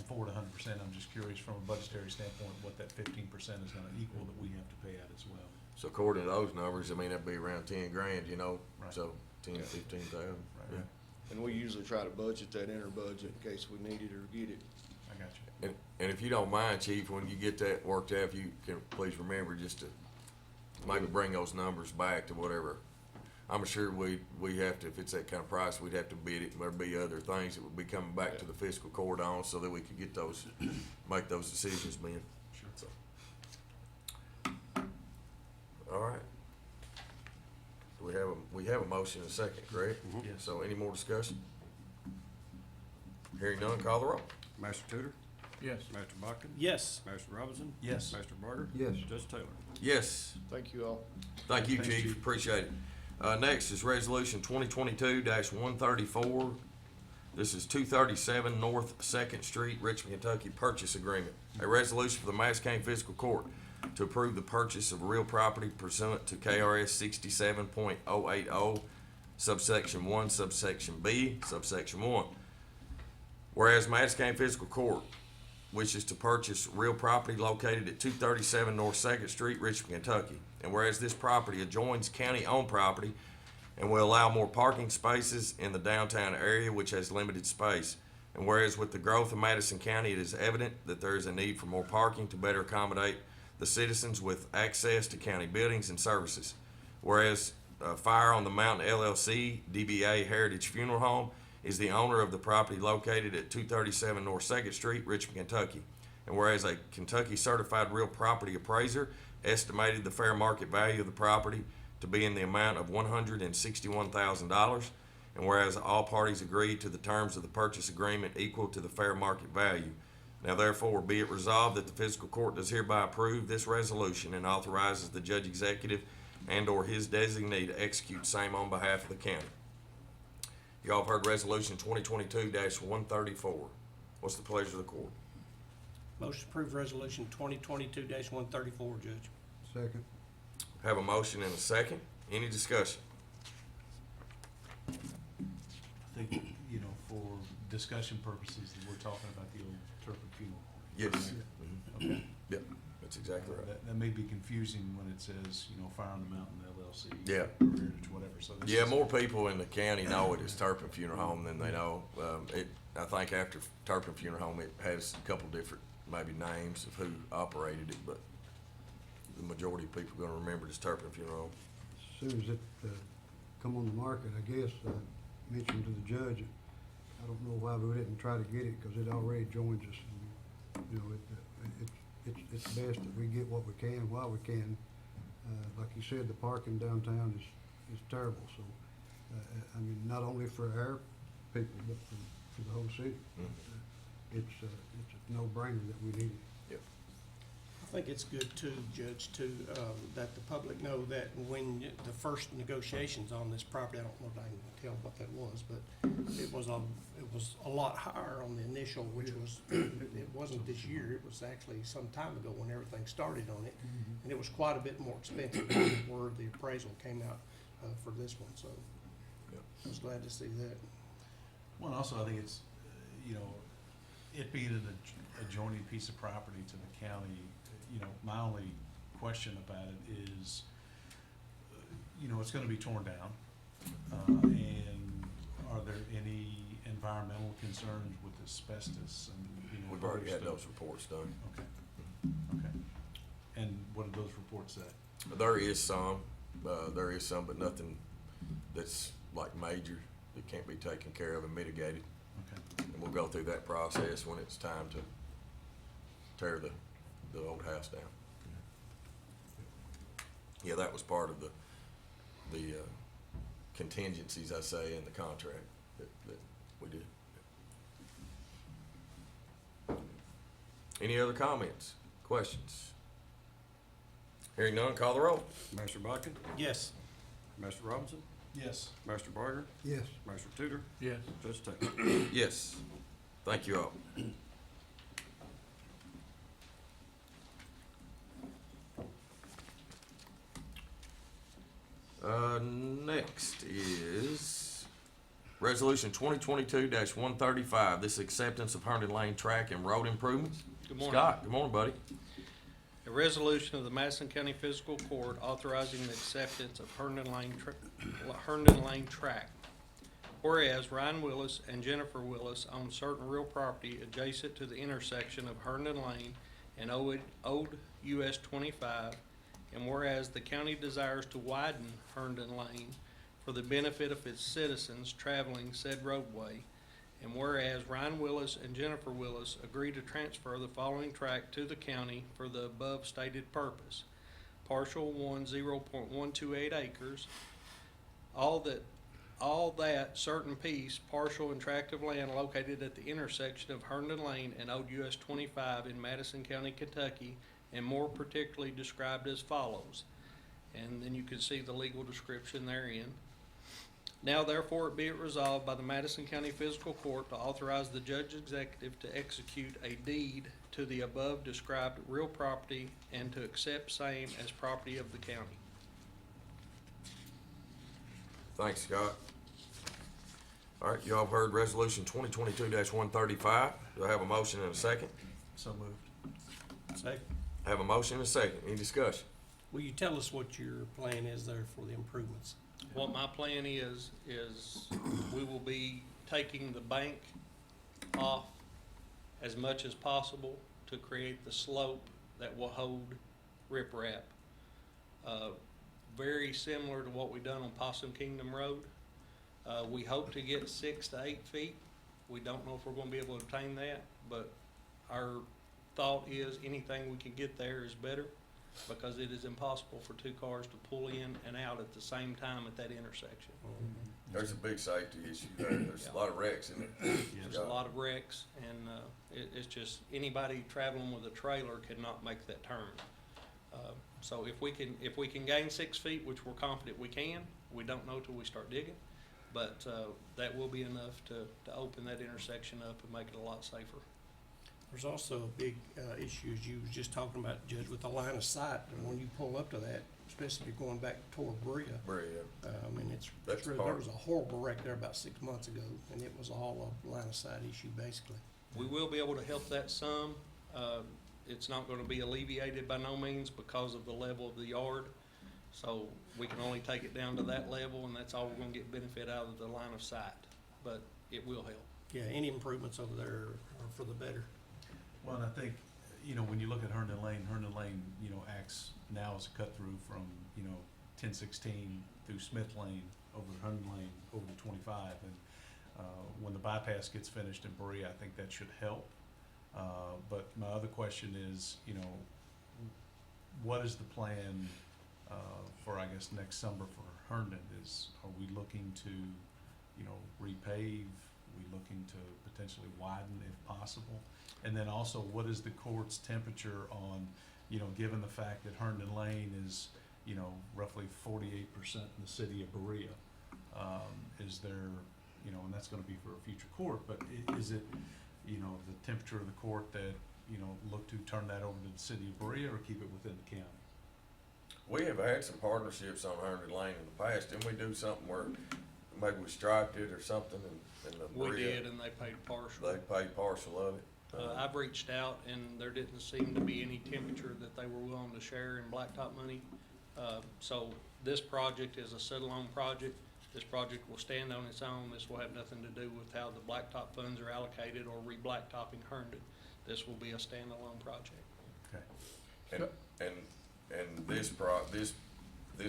for it 100%, I'm just curious from a budgetary standpoint, what that 15% is gonna equal that we have to pay out as well. So according to those numbers, I mean, that'd be around 10 grand, you know, Right. so 10, Yeah. 15,000. Right. And we usually try to budget that in our budget in case we need it or get it. I got you. And if you don't mind, Chief, when you get that worked out, if you can please remember just to maybe bring those numbers back to whatever. I'm sure we have to, if it's that kind of price, we'd have to bid it. There'd be other things that would be coming back to the fiscal court on so that we could get those, make those decisions, Ben. Sure. So. All right. We have a motion and a second, correct? Yes. So any more discussion? Hearing none, call the roll. Master Tudor? Yes. Master Buckton? Yes. Master Robinson? Yes. Master Barger? Yes. Judge Taylor? Yes. Thank you all. Thank you, Thanks, Chief. Chief. Appreciate it. Next is Resolution 2022-134. This is 237 North 2nd Street, Richmond, Kentucky, purchase agreement. A resolution for the Madison County Fiscal Court to approve the purchase of real property pursuant to KRS 67.080, subsection 1, subsection B, subsection 1. Whereas Madison County Fiscal Court wishes to purchase real property located at 237 North 2nd Street, Richmond, Kentucky. And whereas this property adjoins county-owned property and will allow more parking spaces in the downtown area, which has limited space. And whereas with the growth of Madison County, it is evident that there is a need for more parking to better accommodate the citizens with access to county buildings and services. Whereas Fire on the Mountain LLC, DBA Heritage Funeral Home, is the owner of the property located at 237 North 2nd Street, Richmond, Kentucky. And whereas a Kentucky certified real property appraiser estimated the fair market value of the property to be in the amount of $161,000, and whereas all parties agreed to the terms of the purchase agreement equal to the fair market value. Now therefore be it resolved that the fiscal court does hereby approve this resolution and authorizes the judge executive and or his designee to execute same on behalf of the county. Y'all have heard Resolution 2022-134. What's the pleasure of the court? Motion to approve resolution 2022-134, Judge. Second. Have a motion and a second. Any discussion? I think, you know, for discussion purposes, that we're talking about the old Turpin Funeral Home. Yes. Okay. Yep, that's exactly right. That may be confusing when it says, you know, Fire on the Mountain LLC. Yeah. Or Heritage, whatever, so this Yeah, is- more people in the county know it as Turpin Funeral Home than they know. I think after Turpin Funeral Home, it has a couple different maybe names of who operated it, but the majority of people are gonna remember it as Turpin Funeral Home. As soon as it come on the market, I guess, mentioned to the judge, I don't know why we didn't try to get it, because it already joins us. And, you know, it's best that we get what we can while we can. Like you said, the parking downtown is terrible, so, I mean, not only for our people, but for the whole city. It's a no-brainer that we need it. Yep. I think it's good too, Judge, too, that the public know that when the first negotiations on this property, I don't know if I can tell what that was, but it was a lot higher on the initial, which was, it wasn't this year, it was actually some time ago when everything started on it. And it was quite a bit more expensive than where the appraisal came out, for this one, so Yep. I was glad to see that. Well, and also, I think it's, you know, it being an adjoining piece of property to the county, you know, my only question about it is, you know, it's gonna be torn down. And are there any environmental concerns with asbestos and, you know? We've already had other those stuff? reports done. Okay. And what do those reports say? There is some, but nothing that's like major that can't be taken care of and mitigated. Okay. And we'll go through that process when it's time to tear the old house down. Yeah, that was part of the contingencies, I say, in the contract that we did. Any other comments, questions? Hearing none, call the roll. Master Bodkin, Yes. Master Robinson, Yes. Master Barger, Yes. Master Tudor, Yes. Judge Taylor. Yes. Thank you all. Next is Resolution 2022-135. This is acceptance of Herndon Lane track and road improvements. Good morning. Scott, good morning, buddy. A resolution of the Madison County Fiscal Court authorizing the acceptance of Herndon Lane tract. Whereas Ryan Willis and Jennifer Willis own certain real property adjacent to the intersection of Herndon Lane and Old US 25, and whereas the county desires to widen Herndon Lane for the benefit of its citizens traveling said roadway, and whereas Ryan Willis and Jennifer Willis agree to transfer the following tract to the county for the above stated purpose. Partial 0.128 acres, all that certain piece, partial and tract of land located at the intersection of Herndon Lane and Old US 25 in Madison County, Kentucky, and more particularly described as follows. And then you can see the legal description therein. Now therefore be it resolved by the Madison County Fiscal Court to authorize the Judge Executive to execute a deed to the above described real property and to accept same as property of the county. Thanks, Scott. All right, you all have heard Resolution 2022-135. Do I have a motion and a second? So moved. Second. I have a motion and a second. Any discussion? Will you tell us what your plan is there for the improvements? What my plan is we will be taking the bank off as much as possible to create the slope that will hold riprap. Very similar to what we've done on Possum Kingdom Road. We hope to get 6 to 8 feet. We don't know if we're gonna be able to obtain that, but our thought is anything we can get there is better, because it is impossible for 2 cars to pull in and out at the same time at that intersection. There's a big safety issue there. There's a lot of wrecks in it. There's a lot of wrecks, and it's just anybody traveling with a trailer cannot make that turn. So if we can gain 6 feet, which we're confident we can, we don't know till we start digging, but that will be enough to open that intersection up and make it a lot safer. There's also a big issue, as you was just talking about, Judge, with the line of sight, and when you pull up to that, especially if you're going back toward Berea. I mean, That's there hard. was a horrible wreck there about 6 months ago, and it was all a line of sight issue, basically. We will be able to help that some. It's not gonna be alleviated by no means because of the level of the yard. So we can only take it down to that level, and that's all we're gonna get benefit out of the line of sight. But it will help. Yeah, any improvements over there are for the better. Well, and I think, you know, when you look at Herndon Lane, you know, acts now as a cut through from, you know, 1016 through Smith Lane, over to Herndon Lane, over to 25. And when the bypass gets finished in Berea, I think that should help. But my other question is, you know, what is the plan for, I guess, next summer for Herndon? Are we looking to, you know, repave? Are we looking to potentially widen if possible? And then also, what is the court's temperature on, you know, given the fact that Herndon Lane is, you know, roughly 48% in the city of Berea? Is there, you know, and that's gonna be for a future court, but is it, you know, the temperature of the court that, you know, look to turn that over to the city of Berea or keep it within the county? We have had some partnerships on Herndon Lane in the past. Didn't we do something where maybe we striped it or something and the We Berea, did, and they paid partial. they paid partial of it? I've reached out, and there didn't seem to be any temperature that they were willing to share in blacktop money. So this project is a sit-alone project. This project will stand on its own. This will have nothing to do with how the blacktop funds are allocated or re-blacktopping Herndon. This will be a standalone project. Okay. And this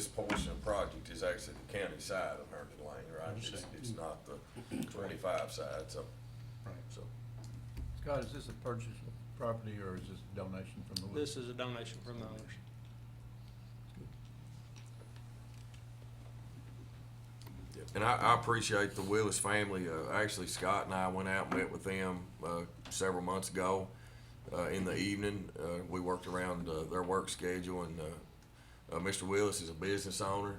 portion of the project is actually the county side of Herndon Lane, right? It's not the 25 side, so. Right. So, Scott, is this a purchase of property or is this a donation from the? This is a donation from the owners. and I appreciate the Willis family. Actually, Scott and I went out and met with them several months ago in the evening. We worked around their work schedule, and Mr. Willis is a business owner.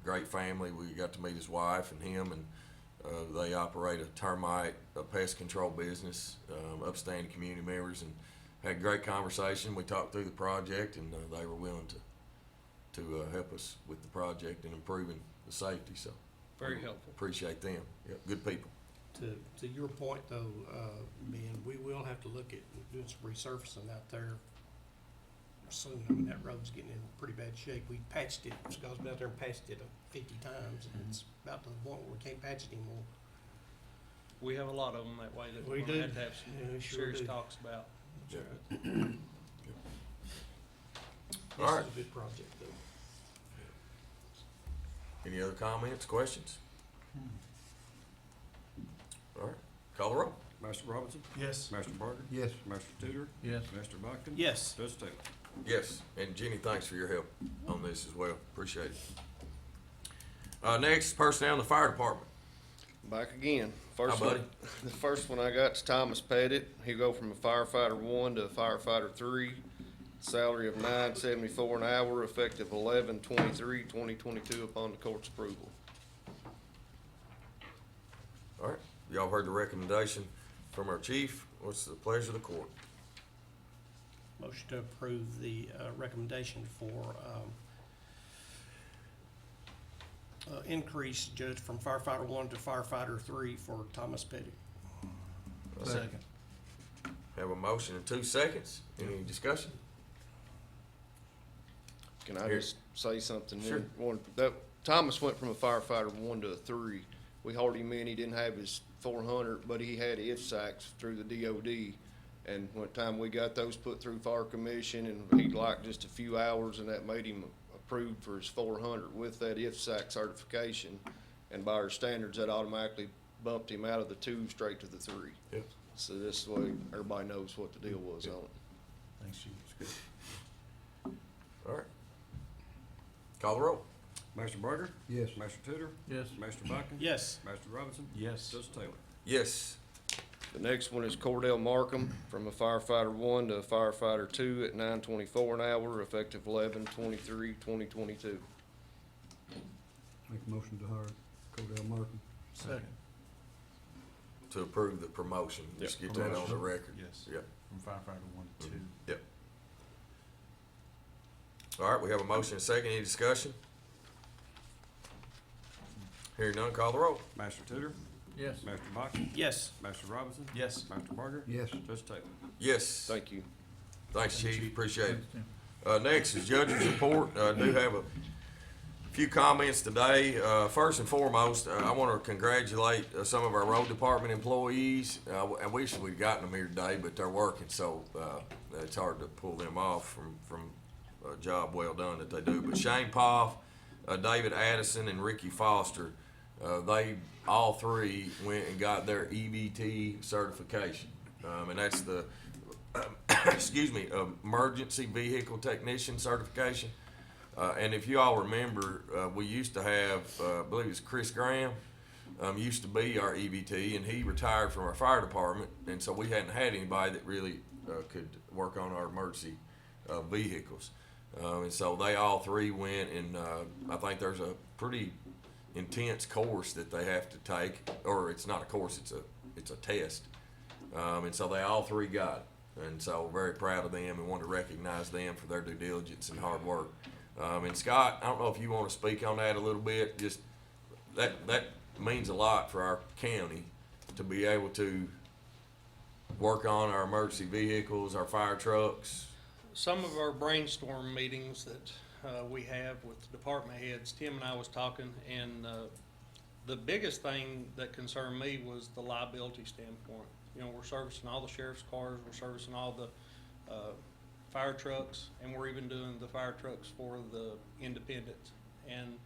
Great family. We got to meet his wife and him, and they operate a pest control business, upstanding community members, and had a great conversation. We talked through the project, and they were willing to help us with the project and improving the safety. So Very helpful. appreciate them. Yep, good people. To your point though, Ben, we will have to look at doing some resurfacing out there soon. I mean, that road's getting in pretty bad shape. We patched it, Scott's been out there and patched it 50 times, and it's about to the point where we can't patch it anymore. We have a lot of them that way that We we're gonna do. have to have Yeah, we some sure serious do. talks about. Yeah. This All right. is a good project though. Any other comments, questions? All right, call the roll. Master Robinson? Yes. Master Parker? Yes. Master Tudor? Yes. Master Buckton? Yes. Judge Taylor? Yes, and Jenny, thanks for your help on this as well. Appreciate it. Next, personnel in the fire department. Back again. First Hi, buddy. one, the first one I got is Thomas Pettit. He'll go from a firefighter 1 to a firefighter 3. Salary of $9.74 an hour, effective 11/23/2022 upon the court's approval. All right, y'all heard the recommendation from our chief. What's the pleasure of the court? Motion to approve the recommendation for increase, Judge, from firefighter 1 to firefighter 3 for Thomas Pettit. Second. Have a motion in 2 seconds. Any discussion? Can I Here. just say something? Sure. Thomas went from a firefighter 1 to a 3. We hauled him in, he didn't have his 400, but he had IFSACs through the DOD. And one time we got those put through fire commission, and he liked just a few hours, and that made him approved for his 400 with that IFSAC certification. And by our standards, that automatically bumped him out of the 2 straight to the 3. Yep. So this way, everybody knows what the deal was on it. Thanks, Chief. It's good. All right. Call the roll. Master Barger? Yes. Master Tudor? Yes. Master Buckton? Yes. Master Robinson? Yes. Judge Taylor? Yes. The next one is Cordell Markham, from a firefighter 1 to a firefighter 2 at $9.24 an hour, effective 11/23/2022. Make a motion to hire Cordell Markham. Second. to approve the promotion. Just get that on the record. Yes. Yep. From firefighter 1 to 2. Yep. All right, we have a motion and a second. Any discussion? Hearing none, call the roll. Master Tudor? Yes. Master Box? Yes. Master Robinson? Yes. Master Barger? Yes. Judge Taylor? Yes. Thank you. Thanks, Thank you, Chief. Chief. Appreciate it. Next is judge's report. I do have a few comments today. First and foremost, I want to congratulate some of our road department employees. I wish we'd gotten them here today, but they're working, so it's hard to pull them off from a job well done that they do. But Shane Poff, David Addison, and Ricky Foster, they all three went and got their EVT certification, and that's the excuse me, emergency vehicle technician certification. And if you all remember, we used to have, I believe it's Chris Graham, used to be our EVT, and he retired from our fire department, and so we hadn't had anybody that really could work on our emergency vehicles. And so they all three went, and I think there's a pretty intense course that they have to take, or it's not a course, it's a test. And so they all three got it. And so very proud of them and want to recognize them for their due diligence and hard work. And Scott, I don't know if you want to speak on that a little bit. Just that means a lot for our county to be able to work on our emergency vehicles, our fire trucks. Some of our brainstorm meetings that we have with the department heads, Tim and I was talking, and the biggest thing that concerned me was the liability standpoint. You know, we're servicing all the sheriff's cars, we're servicing all the fire trucks, and we're even doing the fire trucks for the independents. And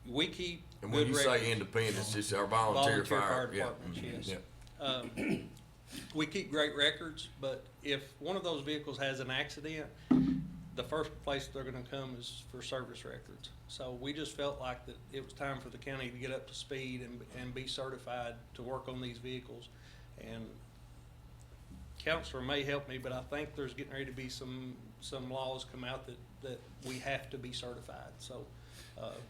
we keep And when good you records. say independence, it's our volunteer fire. Yeah. departments, yes. Yeah. We keep great records, but if one of those vehicles has an accident, the first place they're gonna come is for service records. So we just felt like that it was time for the county to get up to speed and be certified to work on these vehicles. And Counselor may help me, but I think there's getting ready to be some laws come out that we have to be certified. So,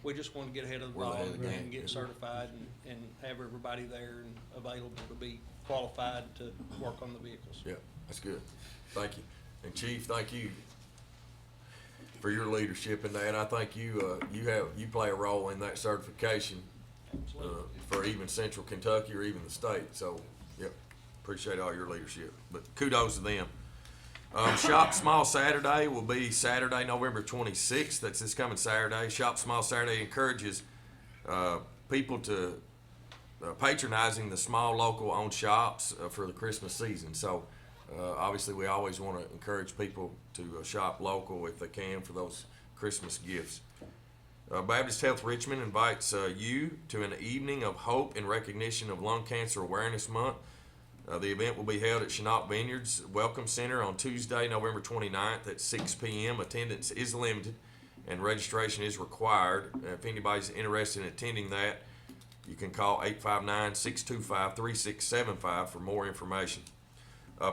we just want to get ahead of the We're ball ahead of the game. and get certified and have everybody there and available to be qualified to work on the vehicles. Yeah, that's good. Thank you. And Chief, thank you for your leadership in that. I think you play a role in that certification for even Central Kentucky or even the state. So, yep, appreciate all your leadership. But kudos to them. Shop Small Saturday will be Saturday, November 26th. That's this coming Saturday. Shop Small Saturday encourages people to patronizing the small local owned shops for the Christmas season. So obviously we always want to encourage people to shop local if they can for those Christmas gifts. Baptist Health Richmond invites you to an evening of hope in recognition of Lung Cancer Awareness Month. The event will be held at Chenault Vineyards Welcome Center on Tuesday, November 29th at 6 p.m. Attendance is limited and registration is required. If anybody's interested in attending that, you can call 859-625-3675 for more information.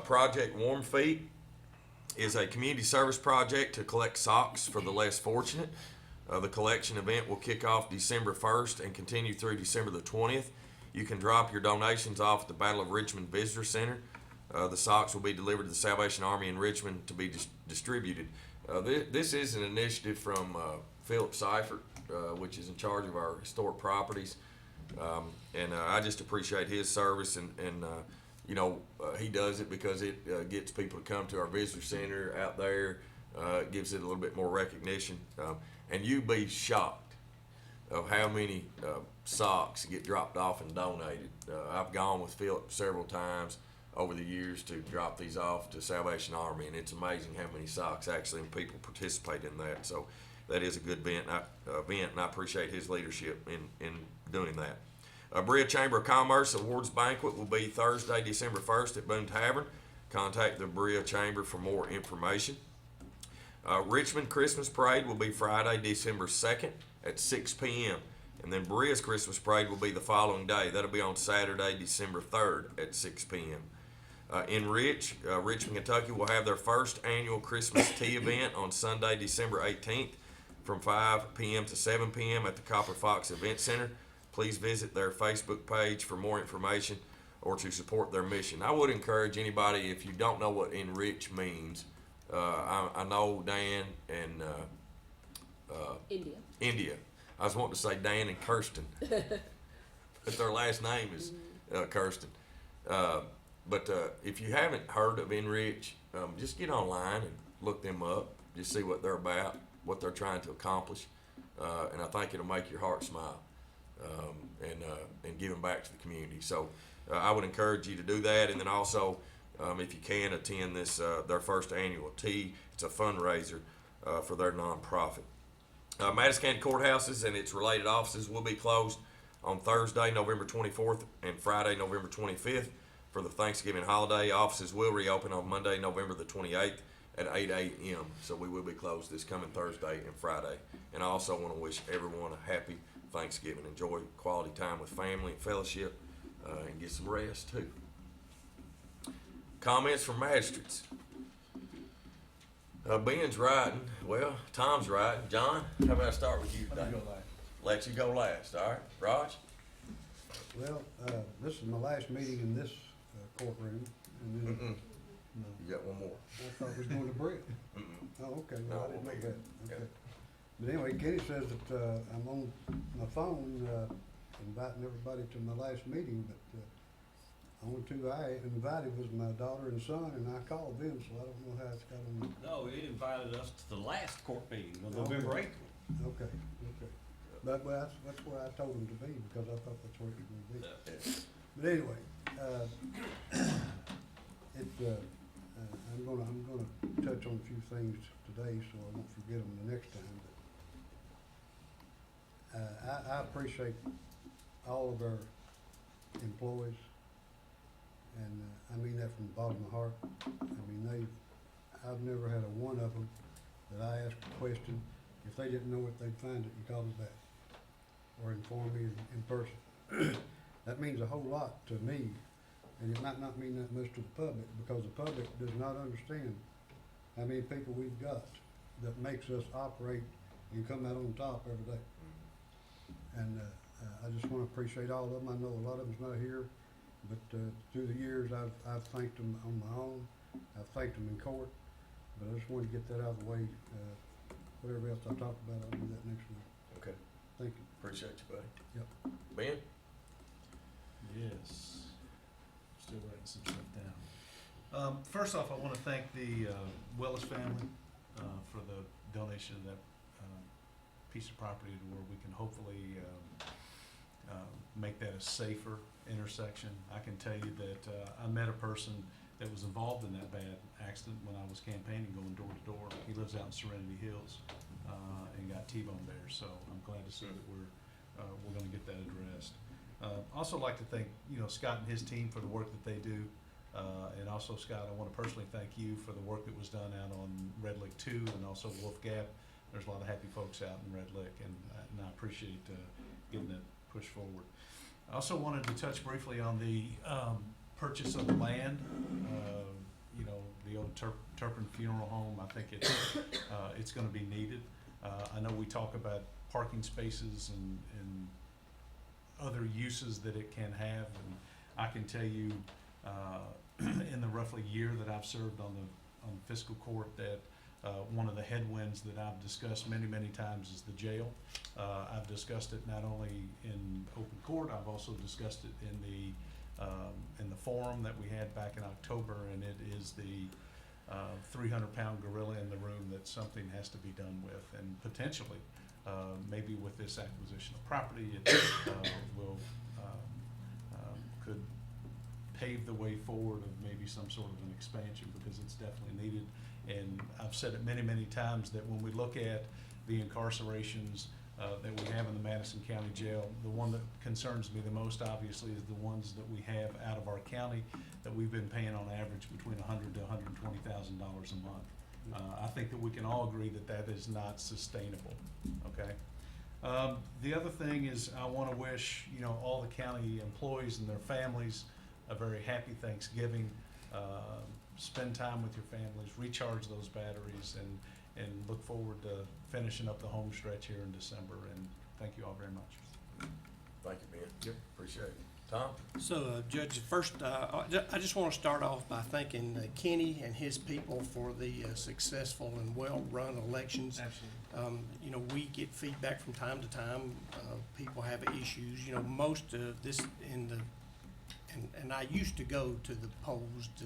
Project Warm Feet is a community service project to collect socks for the less fortunate. The collection event will kick off December 1st and continue through December the 20th. You can drop your donations off at the Battle of Richmond Visitor Center. The socks will be delivered to the Salvation Army in Richmond to be distributed. This is an initiative from Philip Seifert, which is in charge of our historic properties. And I just appreciate his service and he does it because it gets people to come to our visitor center out there. It gives it a little bit more recognition. And you'd be shocked of how many socks get dropped off and donated. I've gone with Philip several times over the years to drop these off to Salvation Army, and it's amazing how many socks actually and people participate in that. So that is a good event, and I appreciate his leadership in doing that. Berea Chamber of Commerce Awards Banquet will be Thursday, December 1st at Boone Tavern. Contact the Berea Chamber for more information. Richmond Christmas Parade will be Friday, December 2nd at 6 p.m. And then Berea's Christmas Parade will be the following day. That'll be on Saturday, December 3rd at 6 p.m. In Richmond, Kentucky will have their first annual Christmas tea event on Sunday, December 18th from 5 p.m. to 7 p.m. at the Copper Fox Event Center. please visit their Facebook page for more information or to support their mission. I would encourage anybody, if you don't know what enrich means, I know Dan and India. I was wanting to say Dan and Kirsten, but their last name is Kirsten. But if you haven't heard of Enrich, just get online and look them up. Just see what they're about, what they're trying to accomplish, and I think it'll make your heart smile, and giving back to the community. So I would encourage you to do that, and then also, if you can, attend this their first annual tea. It's a fundraiser for their nonprofit. Madison County Courthouses and its related offices will be closed on Thursday, November 24th, and Friday, November 25th. For the Thanksgiving holiday, offices will reopen on Monday, November the 28th at 8 a.m. So we will be closed this coming Thursday and Friday. And I also want to wish everyone a happy Thanksgiving. Enjoy quality time with family and fellowship, and get some rest too. Comments from magistrates. Ben's riding. Well, Tom's riding. John, how about I start with you today? Let me go last. Let you go last. All right, Raj. Well, this is my last meeting in this courtroom, and then, no, You got one more. I thought we was going to Brett. Oh, okay, well, No, I didn't know we'll be that, here. okay. But anyway, Kenny says that, I'm on my phone, inviting everybody to my last meeting, but, only two I invited was my daughter and son, and I called them, so I don't know how it's got on. No, it invited us to the last court meeting on Okay. November 8th. Okay, okay. But, well, that's where I told them to be, because I thought that's where it was gonna be. But anyway, I'm gonna touch on a few things today, so I won't forget them the next time. But I appreciate all of our employees, and I mean that from the bottom of my heart. I mean, I've never had a one of them that I asked a question. If they didn't know it, they'd find it and call me back, or inform me in person. That means a whole lot to me, and it might not mean that much to the public, because the public does not understand how many people we've got that makes us operate and come out on top every day. And I just want to appreciate all of them. I know a lot of them's not here, but through the years, I've thanked them on my own. I've thanked them in court, but I just wanted to get that out of the way. Whatever else I talk about, I'll do that next week. Okay. Thank you. Appreciate you, buddy. Yep. Ben? Yes. Still writing some stuff down. First off, I want to thank the Willis family for the donation of that piece of property to where we can hopefully make that a safer intersection. I can tell you that I met a person that was involved in that bad accident when I was campaigning, going door to door. He lives out in Serenity Hills and got T-boned there, so I'm glad to see that we're going to get that addressed. Also like to thank, Scott and his team for the work that they do. And also, Scott, I want to personally thank you for the work that was done out on Red Lick 2 and also Wolf Gap. There's a lot of happy folks out in Red Lick, and I appreciate getting that pushed forward. I also wanted to touch briefly on the purchase of the land, the old Turpin Funeral Home. I think it's going to be needed. I know we talk about parking spaces and other uses that it can have, and I can tell you in the roughly year that I've served on fiscal court that one of the headwinds that I've discussed many times is the jail. I've discussed it not only in open court, I've also discussed it in the forum that we had back in October, and it is the 300-pound gorilla in the room that something has to be done with, and potentially maybe with this acquisition of property, it could pave the way forward of maybe some sort of an expansion, because it's definitely needed. And I've said it many times that when we look at the incarcerations that we have in the Madison County Jail, the one that concerns me the most obviously is the ones that we have out of our county that we've been paying on average between $100,000 to $120,000 a month. I think that we can all agree that that is not sustainable, okay? The other thing is I want to wish, all the county employees and their families a very happy Thanksgiving. Spend time with your families, recharge those batteries, and look forward to finishing up the home stretch here in December. And thank you all very much. Thank you, Ben. Yep. Appreciate it. Tom? So, Judge, first, I just want to start off by thanking Kenny and his people for the successful and well-run elections. Absolutely. You know, we get feedback from time to time. People have issues. You know, most of this and I used to go to the polls to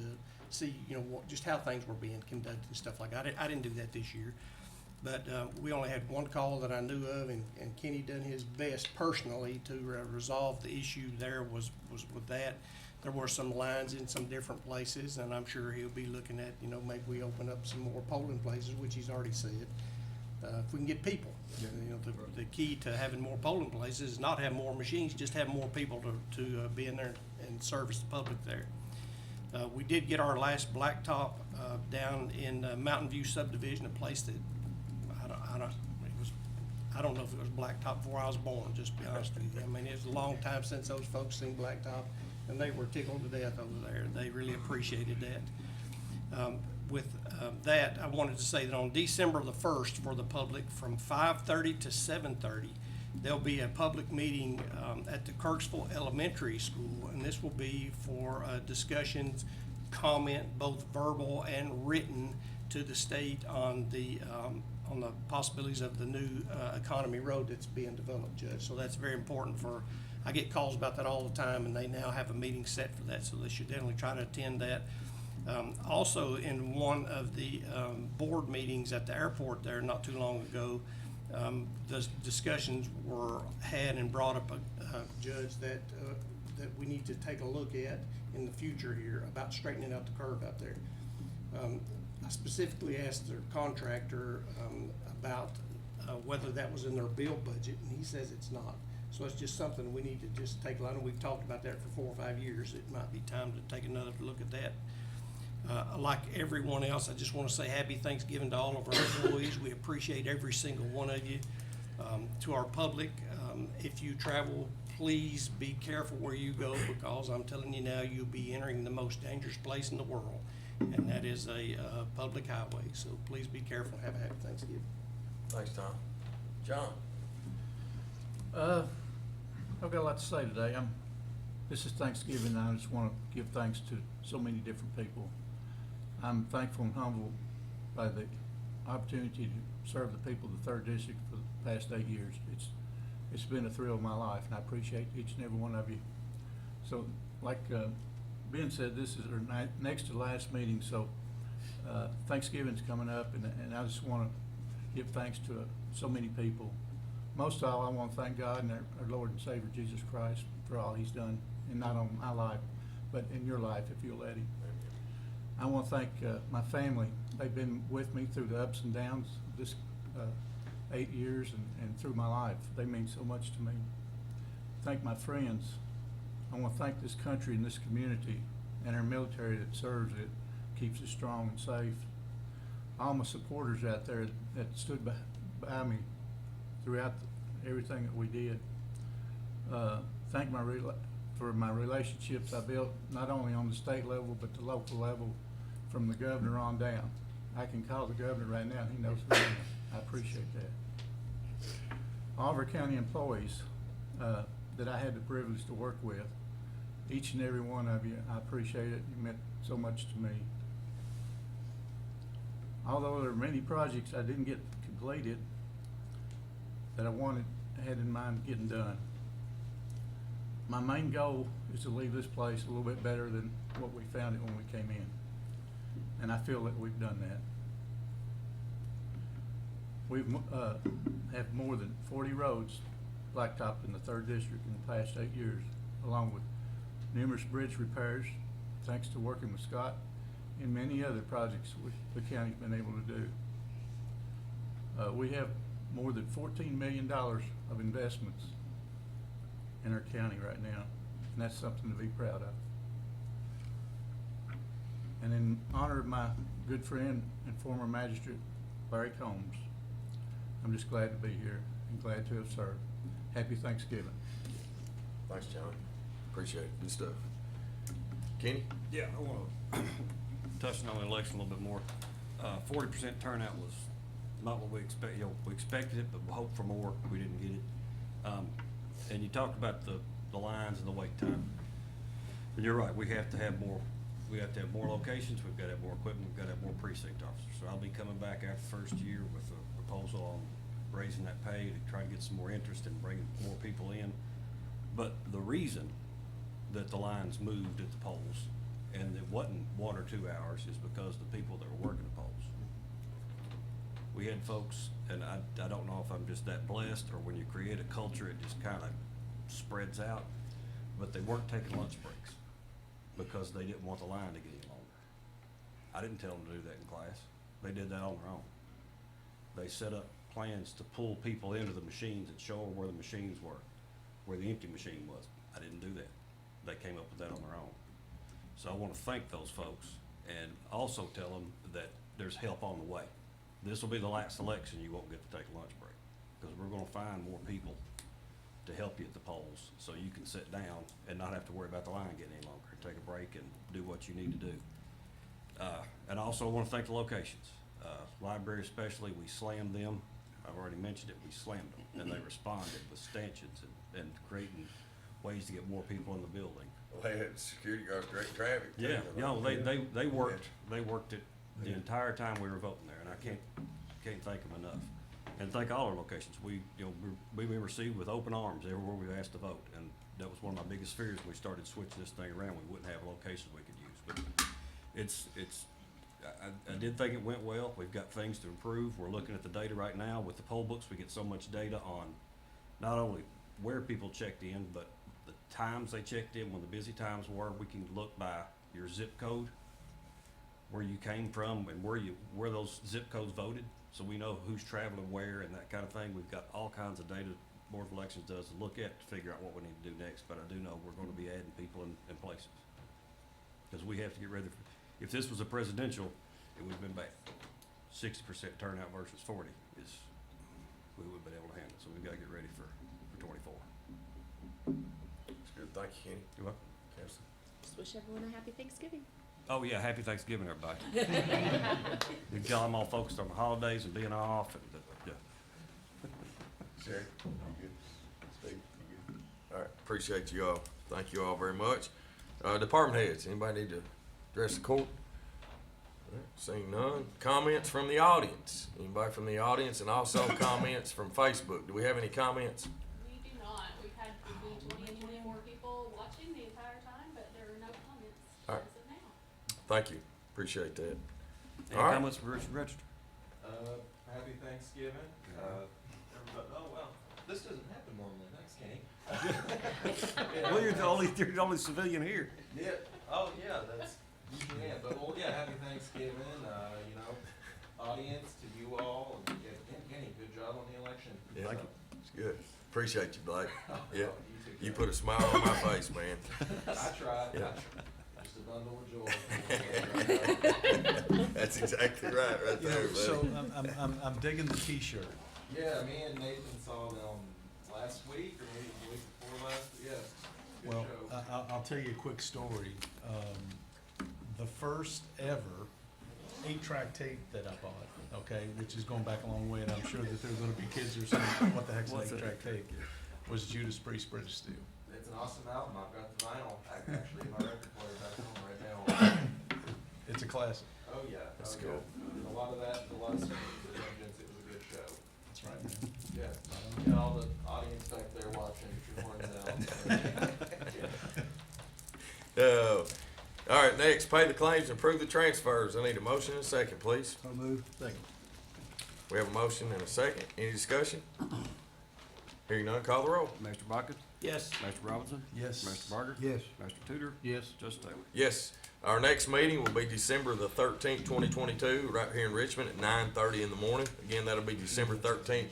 see, you know, just how things were being conducted and stuff like that. I didn't do that this year. But we only had one call that I knew of, and Kenny done his best personally to resolve the issue there was with that. There were some lines in some different places, and I'm sure he'll be looking at, you know, maybe we open up some more polling places, which he's already said. If we can get people, you know, the key to having more polling places is not have more machines, just have more people to be in there and service the public there. We did get our last blacktop down in Mountain View subdivision, a place that I don't know if it was blacktop before I was born, just to be honest with you. I mean, it's a long time since those folks seen blacktop, and they were tickled to death over there. They really appreciated that. With that, I wanted to say that on December the 1st for the public, from 5:30 to 7:30, there'll be a public meeting at the Kirksville Elementary School, and this will be for discussions, comment, both verbal and written, to the state on the possibilities of the new economy road that's being developed, Judge. So that's very important I get calls about that all the time, and they now have a meeting set for that, so they should definitely try to attend that. Also, in one of the board meetings at the airport there not too long ago, the discussions were had and brought up, Judge, that we need to take a look at in the future here about straightening out the curb out there. I specifically asked their contractor about whether that was in their bill budget, and he says it's not. So it's just something we need to just take a look at. We've talked about that for 4 or 5 years. It might be time to take another look at that. Like everyone else, I just want to say happy Thanksgiving to all of our employees. We appreciate every single one of you. To our public, if you travel, please be careful where you go, because I'm telling you now, you'll be entering the most dangerous place in the world, and that is a public highway. So please be careful. Have a happy Thanksgiving. Thanks, Tom. John? I've got a lot to say today. This is Thanksgiving, and I just want to give thanks to so many different people. I'm thankful and humbled by the opportunity to serve the people of the 3rd District for the past 8 years. It's been a thrill of my life, and I appreciate each and every one of you. So, like Ben said, this is our next to last meeting, so Thanksgiving's coming up, and I just want to give thanks to so many people. Most of all, I want to thank God and our Lord and Savior Jesus Christ for all He's done, and not on my life, but in your life, if you'll let Him. I want to thank my family. They've been with me through the ups and downs of this 8 years and through my life. They mean so much to me. Thank my friends. I want to thank this country and this community and our military that serves it, keeps us strong and safe. All my supporters out there that stood by me throughout everything that we did. Thank for my relationships I built, not only on the state level, but the local level, from the governor on down. I can call the governor right now, and he knows who I am. I appreciate that. All of our county employees that I had the privilege to work with, each and every one of you, I appreciate it. You meant so much to me. Although there are many projects I didn't get completed that I had in mind getting done, my main goal is to leave this place a little bit better than what we found it when we came in. And I feel that we've done that. We've have more than 40 roads blacktopped in the 3rd District in the past 8 years, along with numerous bridge repairs, thanks to working with Scott, and many other projects the county's been able to do. We have more than $14 million of investments in our county right now, and that's something to be proud of. And in honor of my good friend and former magistrate, Larry Combs, I'm just glad to be here and glad to have served. Happy Thanksgiving. Thanks, John. Appreciate it. Good stuff. Kenny? Yeah, I want to touch on the election a little bit more. 40% turnout was not what we expected. We expected it, but we hoped for more. We didn't get it. And you talked about the lines and the wait time. And you're right, we have to have more locations, we've gotta have more equipment, we've gotta have more precinct officers. So I'll be coming back after the first year with a proposal on raising that pay to try to get some more interest and bringing more people in. But the reason that the lines moved at the polls, and it wasn't 1 or 2 hours, is because the people that were working the polls. We had folks, and I don't know if I'm just that blessed, or when you create a culture, it just kind of spreads out, but they weren't taking lunch breaks because they didn't want the line to get any longer. I didn't tell them to do that in class. They did that on their own. They set up plans to pull people into the machines and show them where the machines were, where the empty machine was. I didn't do that. They came up with that on their own. So I want to thank those folks and also tell them that there's help on the way. This will be the last election you won't get to take a lunch break, because we're going to find more people to help you at the polls so you can sit down and not have to worry about the line getting any longer. Take a break and do what you need to do. And I also want to thank the locations. Library especially, we slammed them. I've already mentioned it, we slammed them, and they responded with stanchions and creating ways to get more people in the building. Well, they had security guards, direct traffic. too. Yeah, you know, they worked it the entire time we were voting there, and I can't thank them enough. And thank all our locations. We've been received with open arms everywhere we've asked to vote, and that was one of my biggest fears when we started switching this thing around. We wouldn't have locations we could use, but I did think it went well. We've got things to improve. We're looking at the data right now. With the poll books, we get so much data on not only where people checked in, but the times they checked in, when the busy times were. We can look by your zip code, where you came from, and where those zip codes voted, so we know who's traveling where and that kind of thing. We've got all kinds of data Board of Elections does to look at to figure out what we need to do next, but I do know we're gonna be adding people in places. Because we have to get ready if this was a presidential, it would've been bad. 60% turnout versus 40 is, we would've been able to handle, so we've gotta get ready for 24. That's good. Thank you, Kenny. You welcome. Councilman. Just wish everyone a happy Thanksgiving. Oh, yeah, happy Thanksgiving, everybody. We tell them all focused on the holidays and being off, and, yeah. Sherry, you good? Steve, you good? All right, appreciate you all. Thank you all very much. Department heads, anybody need to address the court? All right, seeing none. Comments from the audience? Anybody from the audience? And also comments from Facebook. Do we have any comments? We do not. We've had between 20 and 24 people watching the entire time, but there are no comments All right. as of now. Thank you. Appreciate that. Any All right. comments for Richard Register? Happy Thanksgiving. Everybody, oh, well, this doesn't happen normally. Thanks, Kenny. Well, you're the only civilian here. Yeah, oh, yeah, that's, usually am, but, well, yeah, happy Thanksgiving, audience, to you all, and Kenny, good job on the election. Yeah, thank you. It's good. Appreciate you, Blake. Yeah. You too, You Blake. put a smile on my face, man. I tried, Yeah. just a bundle of joy. That's exactly right there, buddy. So I'm digging the T-shirt. Yeah, me and Nathan saw them last week, or maybe the week before last, yeah, good Well, show. I'll tell you a quick story. The first ever 8-track tape that I bought, okay, which is going back a long way, and I'm sure that there are gonna be kids who are saying, what the heck's an What's an 8-track tape? Was Judas Priest, British Steel. It's an awesome album. I've got the vinyl actually in my record player back home right now. It's a classic. Oh yeah, That's oh, cool. yeah. And a lot of that, a lot of stuff with the Vengeance. It was a good show. That's right, man. Yeah, got all the audience back there watching. Get your horns out. All right, next, pay the claims and approve the transfers. I need a motion and a second, please. So move. Second. We have a motion and a second. Any discussion? Hearing none, call the roll. Mr. Bucket? Yes. Mr. Robinson? Yes. Mr. Barger? Yes. Mr. Tudor? Yes. Justice Taylor? Yes. Our next meeting will be December the 13th, 2022, right here in Richmond at 9:30 in the morning. Again, that'll be December 13th,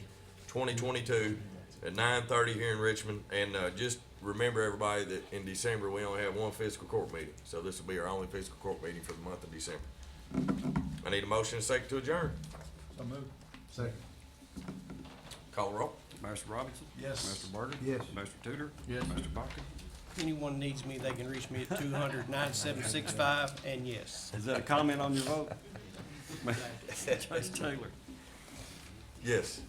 2022 at 9:30 here in Richmond. And just remember, everybody, that in December, we only have one fiscal court meeting. So this will be our only fiscal court meeting for the month of December. I need a motion and a second to adjourn. So move. Second. Call the roll. Mr. Robinson? Yes. Mr. Barger? Yes. Mr. Tudor? Yes. Mr. Bucket? If anyone needs me, they can reach me at 200-9765, and yes. Is that a comment on your vote? Justice Taylor? Yes.